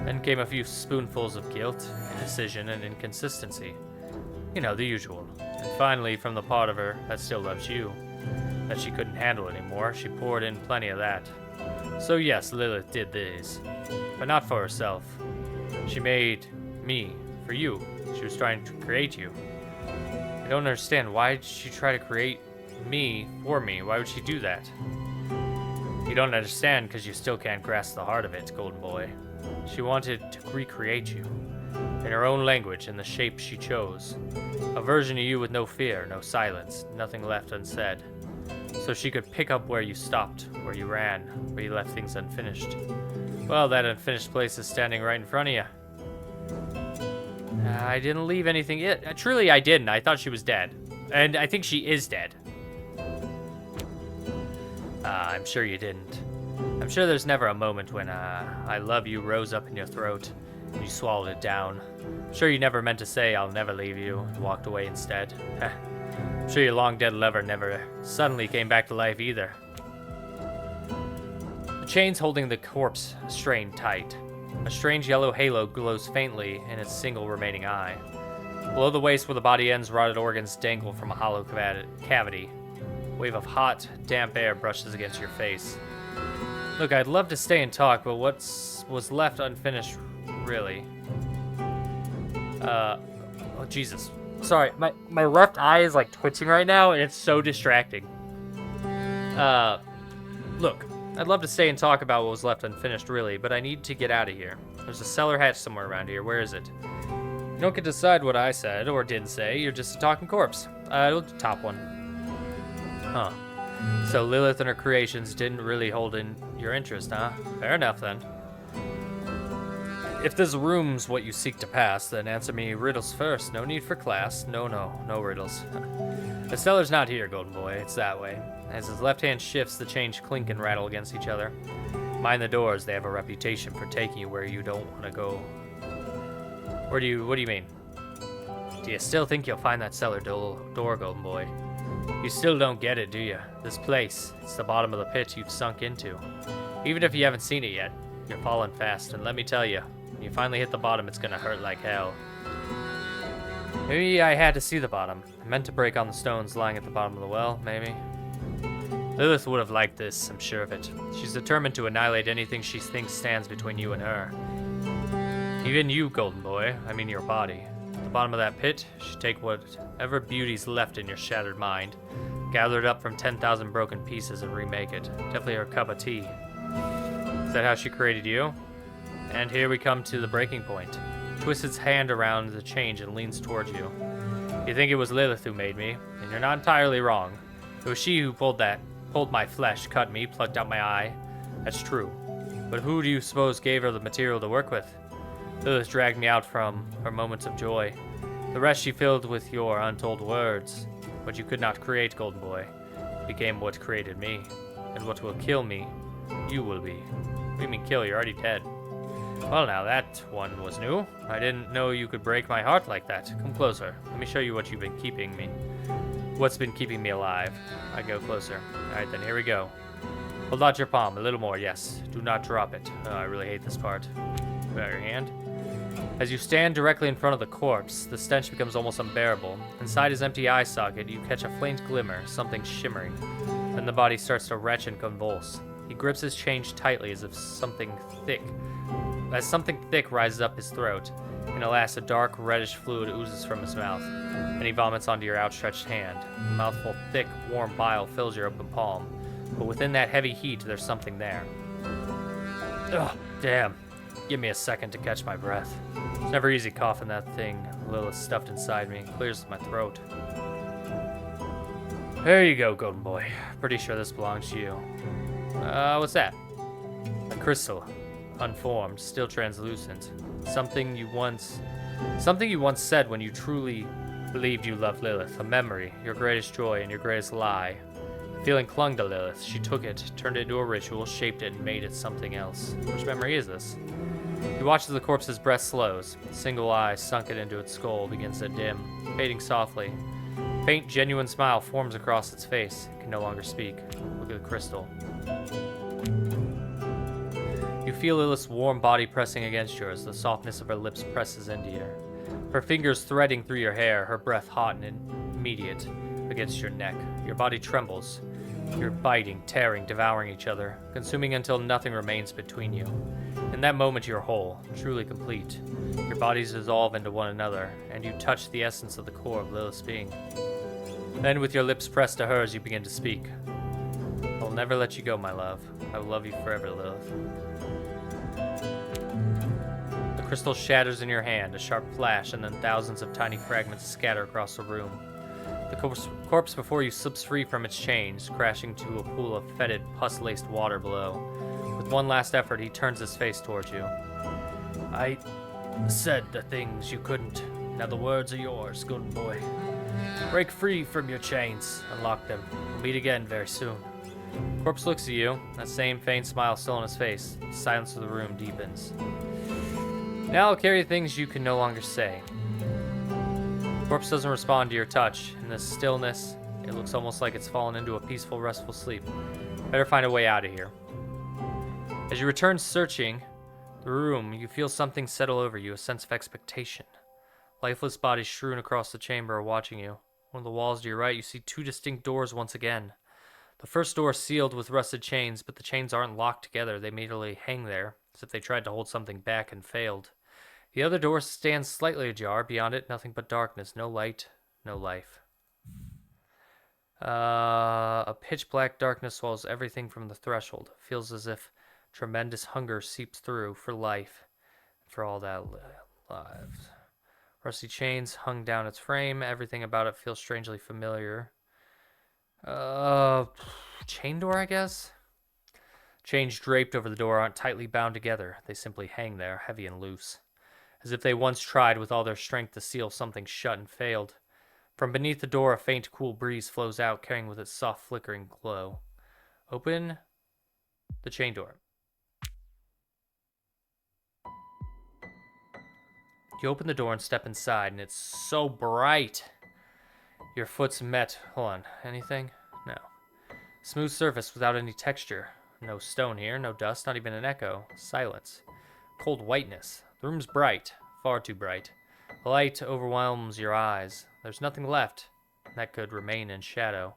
Then came a few spoonfuls of guilt, indecision, and inconsistency. You know, the usual. And finally, from the part of her that still loves you, that she couldn't handle anymore, she poured in plenty of that. So yes, Lilith did this. But not for herself. She made me for you. She was trying to create you. I don't understand. Why did she try to create me for me? Why would she do that? You don't understand because you still can't grasp the heart of it, Golden Boy. She wanted to recreate you. In her own language, in the shape she chose. A version of you with no fear, no silence, nothing left unsaid. So she could pick up where you stopped, where you ran, where you left things unfinished. Well, that unfinished place is standing right in front of you. I didn't leave anything yet. Truly, I didn't. I thought she was dead. And I think she is dead. I'm sure you didn't. I'm sure there's never a moment when, I love you rose up in your throat and you swallowed it down. I'm sure you never meant to say, I'll never leave you, and walked away instead. I'm sure your long-dead lover never suddenly came back to life either. The chains holding the corpse strained tight. A strange yellow halo glows faintly in its single remaining eye. Below the waist where the body ends, rotted organs dangle from a hollow cavity. A wave of hot, damp air brushes against your face. Look, I'd love to stay and talk, but what's was left unfinished, really? Oh, Jesus. Sorry, my left eye is like twitching right now, and it's so distracting. Look, I'd love to stay and talk about what was left unfinished, really, but I need to get out of here. There's a cellar hatch somewhere around here. Where is it? You don't get to decide what I said or didn't say. You're just a talking corpse. The top one. Huh. So Lilith and her creations didn't really hold in your interest, huh? Fair enough, then. If this room's what you seek to pass, then answer me riddles first. No need for class. No riddles. The cellar's not here, Golden Boy. It's that way. As his left hand shifts, the chains clink and rattle against each other. Mind the doors. They have a reputation for taking you where you don't want to go. What do you mean? Do you still think you'll find that cellar door, Golden Boy? You still don't get it, do you? This place, it's the bottom of the pit you've sunk into. Even if you haven't seen it yet, you're falling fast, and let me tell you, when you finally hit the bottom, it's gonna hurt like hell. Maybe I had to see the bottom. I meant to break on the stones lying at the bottom of the well, maybe. Lilith would have liked this, I'm sure of it. She's determined to annihilate anything she thinks stands between you and her. Even you, Golden Boy, I mean your body. At the bottom of that pit, she'd take whatever beauty's left in your shattered mind, gather it up from 10,000 broken pieces and remake it. Definitely her cup of tea. Is that how she created you? And here we come to the breaking point. Twists its hand around the change and leans towards you. You think it was Lilith who made me, and you're not entirely wrong. It was she who pulled my flesh, cut me, plucked out my eye. That's true. But who do you suppose gave her the material to work with? Lilith dragged me out from her moments of joy. The rest she filled with your untold words. What you could not create, Golden Boy, became what created me. And what will kill me, you will be. What do you mean kill? You're already dead. Well, now that one was new. I didn't know you could break my heart like that. Come closer. Let me show you what you've been keeping me. What's been keeping me alive? I go closer. Alright, then here we go. Hold out your palm. A little more, yes. Do not drop it. I really hate this part. Put out your hand. As you stand directly in front of the corpse, the stench becomes almost unbearable. Inside his empty eye socket, you catch a faint glimmer, something shimmering. Then the body starts to retch and convulse. He grips his change tightly as something thick rises up his throat, and alas, a dark, reddish fluid oozes from his mouth. Then he vomits onto your outstretched hand. A mouthful of thick, warm bile fills your open palm, but within that heavy heat, there's something there. Ugh, damn. Give me a second to catch my breath. It's never easy coughing that thing Lilith stuffed inside me. Clears my throat. There you go, golden boy. Pretty sure this belongs to you. What's that? A crystal. Unformed, still translucent. Something you once said when you truly believed you loved Lilith. A memory, your greatest joy and your greatest lie. Feeling clung to Lilith. She took it, turned it into a ritual, shaped it, and made it something else. Which memory is this? He watches the corpse's breath slows. A single eye, sunken into its skull, begins to dim, fading softly. A faint, genuine smile forms across its face. It can no longer speak. Look at the crystal. You feel Lilith's warm body pressing against yours. The softness of her lips presses into you. Her fingers threading through your hair, her breath hot and immediate against your neck. Your body trembles. You're biting, tearing, devouring each other, consuming until nothing remains between you. In that moment, you're whole, truly complete. Your bodies dissolve into one another, and you touch the essence of the core of Lilith's being. Then, with your lips pressed to hers, you begin to speak. I'll never let you go, my love. I will love you forever, Lilith. The crystal shatters in your hand, a sharp flash, and then thousands of tiny fragments scatter across the room. The corpse before you slips free from its chains, crashing to a pool of fetid, pus-laced water below. With one last effort, he turns his face towards you. I said the things you couldn't. Now the words are yours, golden boy. Break free from your chains. Unlock them. We'll meet again very soon. Corpse looks at you, that same faint smile still on his face. The silence of the room deepens. Now I'll carry things you can no longer say. Corpse doesn't respond to your touch. In this stillness, it looks almost like it's fallen into a peaceful, restful sleep. Better find a way out of here. As you return searching the room, you feel something settle over you, a sense of expectation. Lifeless bodies strewn across the chamber are watching you. One of the walls to your right, you see two distinct doors once again. The first door is sealed with rusted chains, but the chains aren't locked together. They merely hang there, as if they tried to hold something back and failed. The other door stands slightly ajar. Beyond it, nothing but darkness. No light, no life. A pitch-black darkness swallows everything from the threshold. It feels as if tremendous hunger seeps through for life, for all that lives. Rusty chains hung down its frame. Everything about it feels strangely familiar. Chain door, I guess? Chains draped over the door aren't tightly bound together. They simply hang there, heavy and loose. As if they once tried with all their strength to seal something shut and failed. From beneath the door, a faint, cool breeze flows out, carrying with it soft, flickering glow. Open the chain door. You open the door and step inside, and it's so bright. Your foot's met. Hold on. Anything? No. Smooth surface without any texture. No stone here, no dust, not even an echo. Silence. Cold whiteness. The room's bright. Far too bright. The light overwhelms your eyes. There's nothing left that could remain in shadow.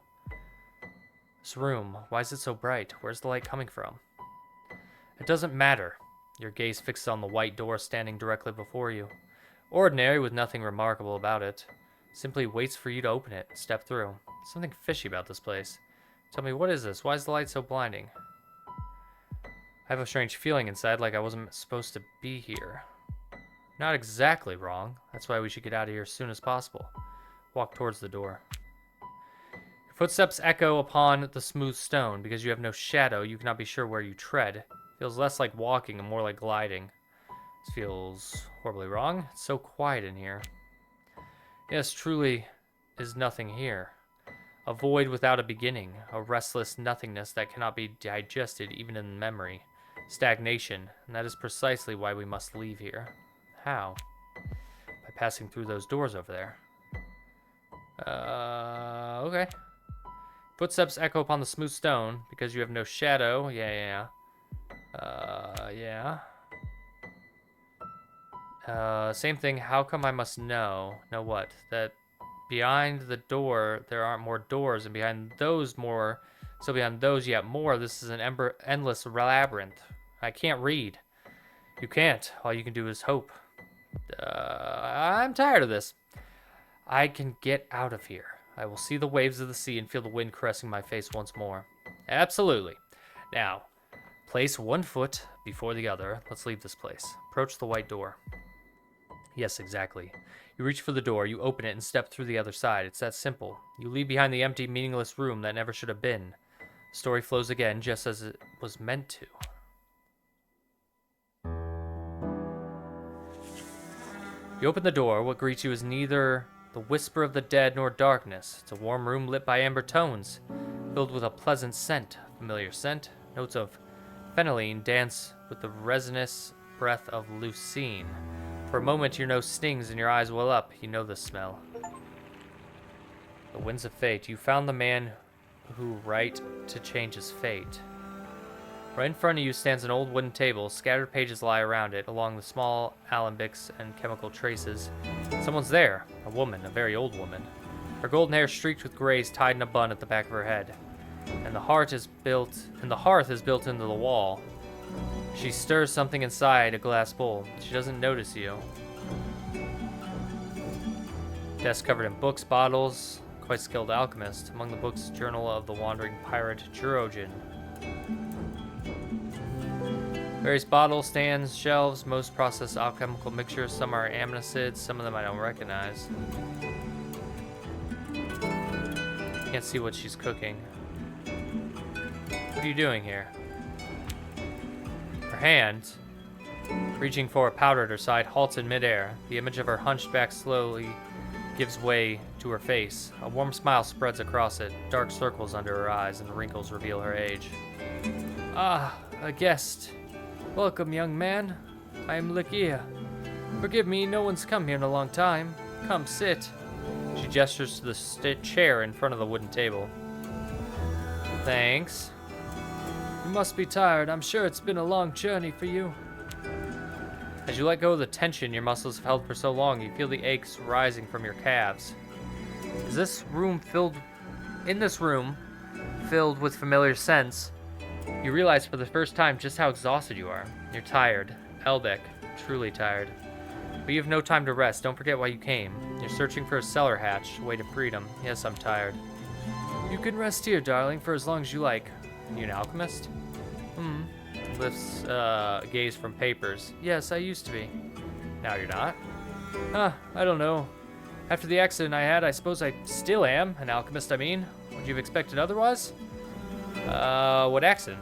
This room, why is it so bright? Where's the light coming from? It doesn't matter. Your gaze fixes on the white door standing directly before you. Ordinary, with nothing remarkable about it. Simply waits for you to open it and step through. Something fishy about this place. Tell me, what is this? Why is the light so blinding? I have a strange feeling inside, like I wasn't supposed to be here. Not exactly wrong. That's why we should get out of here as soon as possible. Walk towards the door. Your footsteps echo upon the smooth stone. Because you have no shadow, you cannot be sure where you tread. It feels less like walking and more like gliding. This feels horribly wrong. It's so quiet in here. Yes, truly is nothing here. A void without a beginning. A restless nothingness that cannot be digested even in memory. Stagnation. And that is precisely why we must leave here. How? By passing through those doors over there. Okay. Footsteps echo upon the smooth stone. Because you have no shadow. Yeah. Same thing. How come I must know? Know what? That behind the door, there aren't more doors. And behind those more. So behind those yet more. This is an endless labyrinth. I can't read. You can't. All you can do is hope. I'm tired of this. I can get out of here. I will see the waves of the sea and feel the wind caressing my face once more. Absolutely. Now, place one foot before the other. Let's leave this place. Approach the white door. Yes, exactly. You reach for the door, you open it, and step through the other side. It's that simple. You leave behind the empty, meaningless room that never should have been. The story flows again, just as it was meant to. You open the door. What greets you is neither the whisper of the dead nor darkness. It's a warm room lit by amber tones, filled with a pleasant scent, familiar scent. Notes of phenylene dance with the resinous breath of leucine. For a moment, your nose stings and your eyes well up. You know the smell. The winds of fate. You found the man who right to change his fate. Right in front of you stands an old wooden table. Scattered pages lie around it, along the small alembics and chemical traces. Someone's there. A woman, a very old woman. Her golden hair streaked with grays tied in a bun at the back of her head. And the hearth is built into the wall. She stirs something inside a glass bowl. She doesn't notice you. Desk covered in books, bottles. Quite skilled alchemist. Among the books, Journal of the Wandering Pirate Jurogen. Various bottles, stands, shelves, most processed alchemical mixtures. Some are amino some of them I don't recognize. Can't see what she's cooking. What are you doing here? Her hand, reaching for a powder at her side, halts in midair. The image of her hunched back slowly gives way to her face. A warm smile spreads across it. Dark circles under her eyes and wrinkles reveal her age. Ah, a guest. Welcome, young man. I am Likia. Forgive me, no one's come here in a long time. Come, sit. She gestures to the chair in front of the wooden table. Thanks. You must be tired. I'm sure it's been a long journey for you. As you let go of the tension your muscles have held for so long, you feel the aches rising from your calves. In this room filled with familiar scents, you realize for the first time just how exhausted you are. You're tired. Elbeck, truly tired. But you have no time to rest. Don't forget why you came. You're searching for a cellar hatch, way to freedom. Yes, I'm tired. You can rest here, darling, for as long as you like. You an alchemist? Lifts gaze from papers. Yes, I used to be. Now you're not? I don't know. After the accident I had, I suppose I still am. An alchemist, I mean. Would you have expected otherwise? What accident?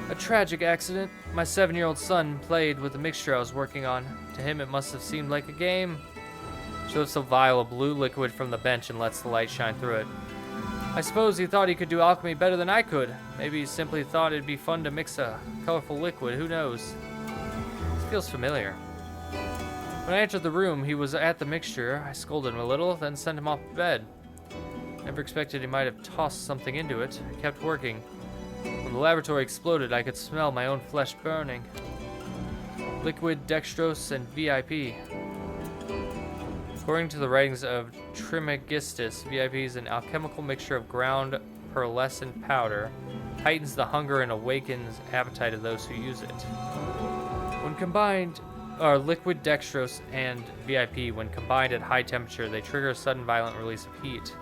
A tragic accident. My 7-year-old son played with the mixture I was working on. To him, it must have seemed like a game. She lifts a vial of blue liquid from the bench and lets the light shine through it. I suppose he thought he could do alchemy better than I could. Maybe he simply thought it'd be fun to mix a colorful liquid. Who knows? This feels familiar. When I entered the room, he was at the mixture. I scolded him a little, then sent him off to bed. Never expected he might have tossed something into it. I kept working. When the laboratory exploded, I could smell my own flesh burning. Liquid, dextrose, and VIP. According to the writings of Trismegistus, VIP is an alchemical mixture of ground pearlescent powder, heightens the hunger and awakens appetite of those who use it. When combined, liquid dextrose and VIP, when combined at high temperature, they trigger a sudden violent release of heat.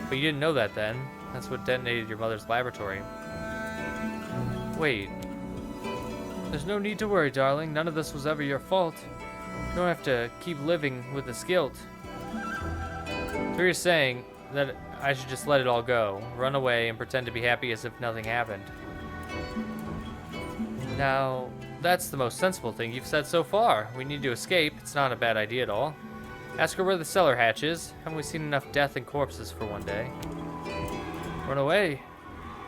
But you didn't know that then. That's what detonated your mother's laboratory. Wait. There's no need to worry, darling. None of this was ever your fault. You don't have to keep living with this guilt. So you're saying that I should just let it all go, run away, and pretend to be happy as if nothing happened. Now, that's the most sensible thing you've said so far. We need to escape. It's not a bad idea at all. Ask her where the cellar hatch is. Haven't we seen enough death and corpses for one day? Run away?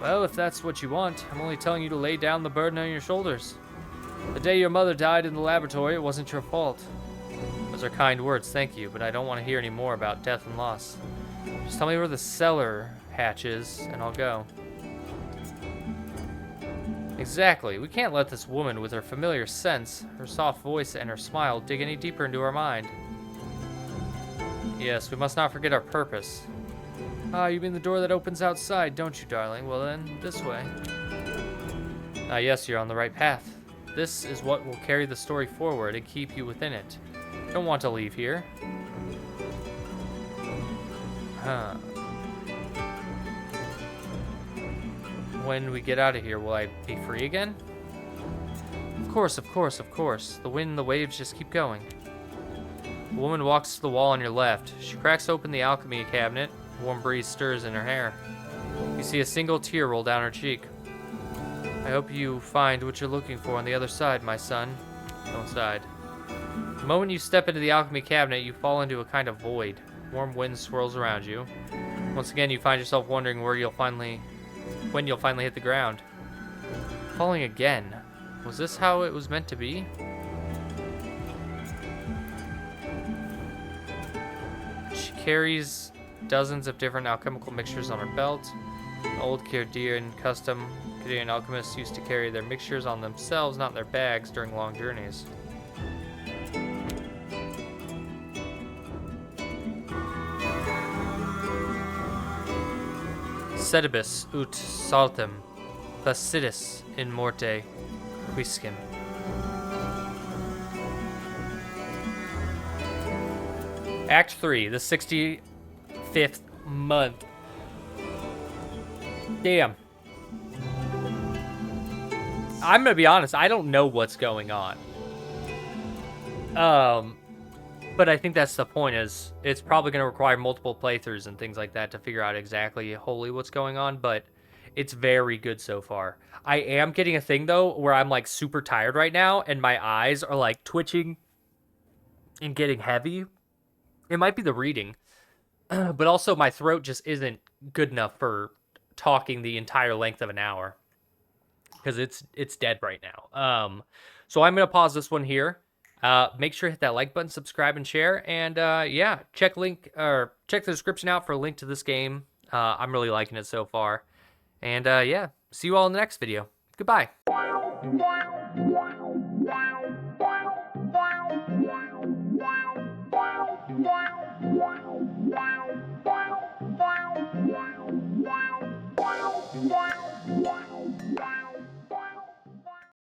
Well, if that's what you want, I'm only telling you to lay down the burden on your shoulders. The day your mother died in the laboratory, it wasn't your fault. Those are kind words, thank you, but I don't want to hear any more about death and loss. Just tell me where the cellar hatch is, and I'll go. Exactly. We can't let this woman with her familiar scents, her soft voice, and her smile dig any deeper into our mind. Yes, we must not forget our purpose. Ah, you mean the door that opens outside, don't you, darling? Well then, this way. Ah, yes, you're on the right path. This is what will carry the story forward and keep you within it. Don't want to leave here. Huh. When we get out of here, will I be free again? Of course, of course, of course. The wind and the waves just keep going. A woman walks to the wall on your left. She cracks open the alchemy cabinet. A warm breeze stirs in her hair. You see a single tear roll down her cheek. I hope you find what you're looking for on the other side, my son. Don't side. The moment you step into the alchemy cabinet, you fall into a kind of void. Warm wind swirls around you. Once again, you find yourself wondering when you'll finally hit the ground. Falling again. Was this how it was meant to be? She carries dozens of different alchemical mixtures on her belt. An old Kyrdian custom. Kyrdian alchemists used to carry their mixtures on themselves, not in their bags, during long journeys. Sedibus ut saltem, placidus in morte quiscem. Act 3, the 65th month. Damn. I'm gonna be honest, I don't know what's going on. But I think that's the point, is it's probably gonna require multiple playthroughs and things like that to figure out exactly wholly what's going on, but it's very good so far. I am getting a thing though where I'm like super tired right now and my eyes are like twitching and getting heavy. It might be the reading, but also my throat just isn't good enough for talking the entire length of an hour because it's dead right now. So I'm gonna pause this one here. Make sure to hit that like button, subscribe, and share. And yeah, check the description out for a link to this game. I'm really liking it so far. And yeah, see you all in the next video. Goodbye.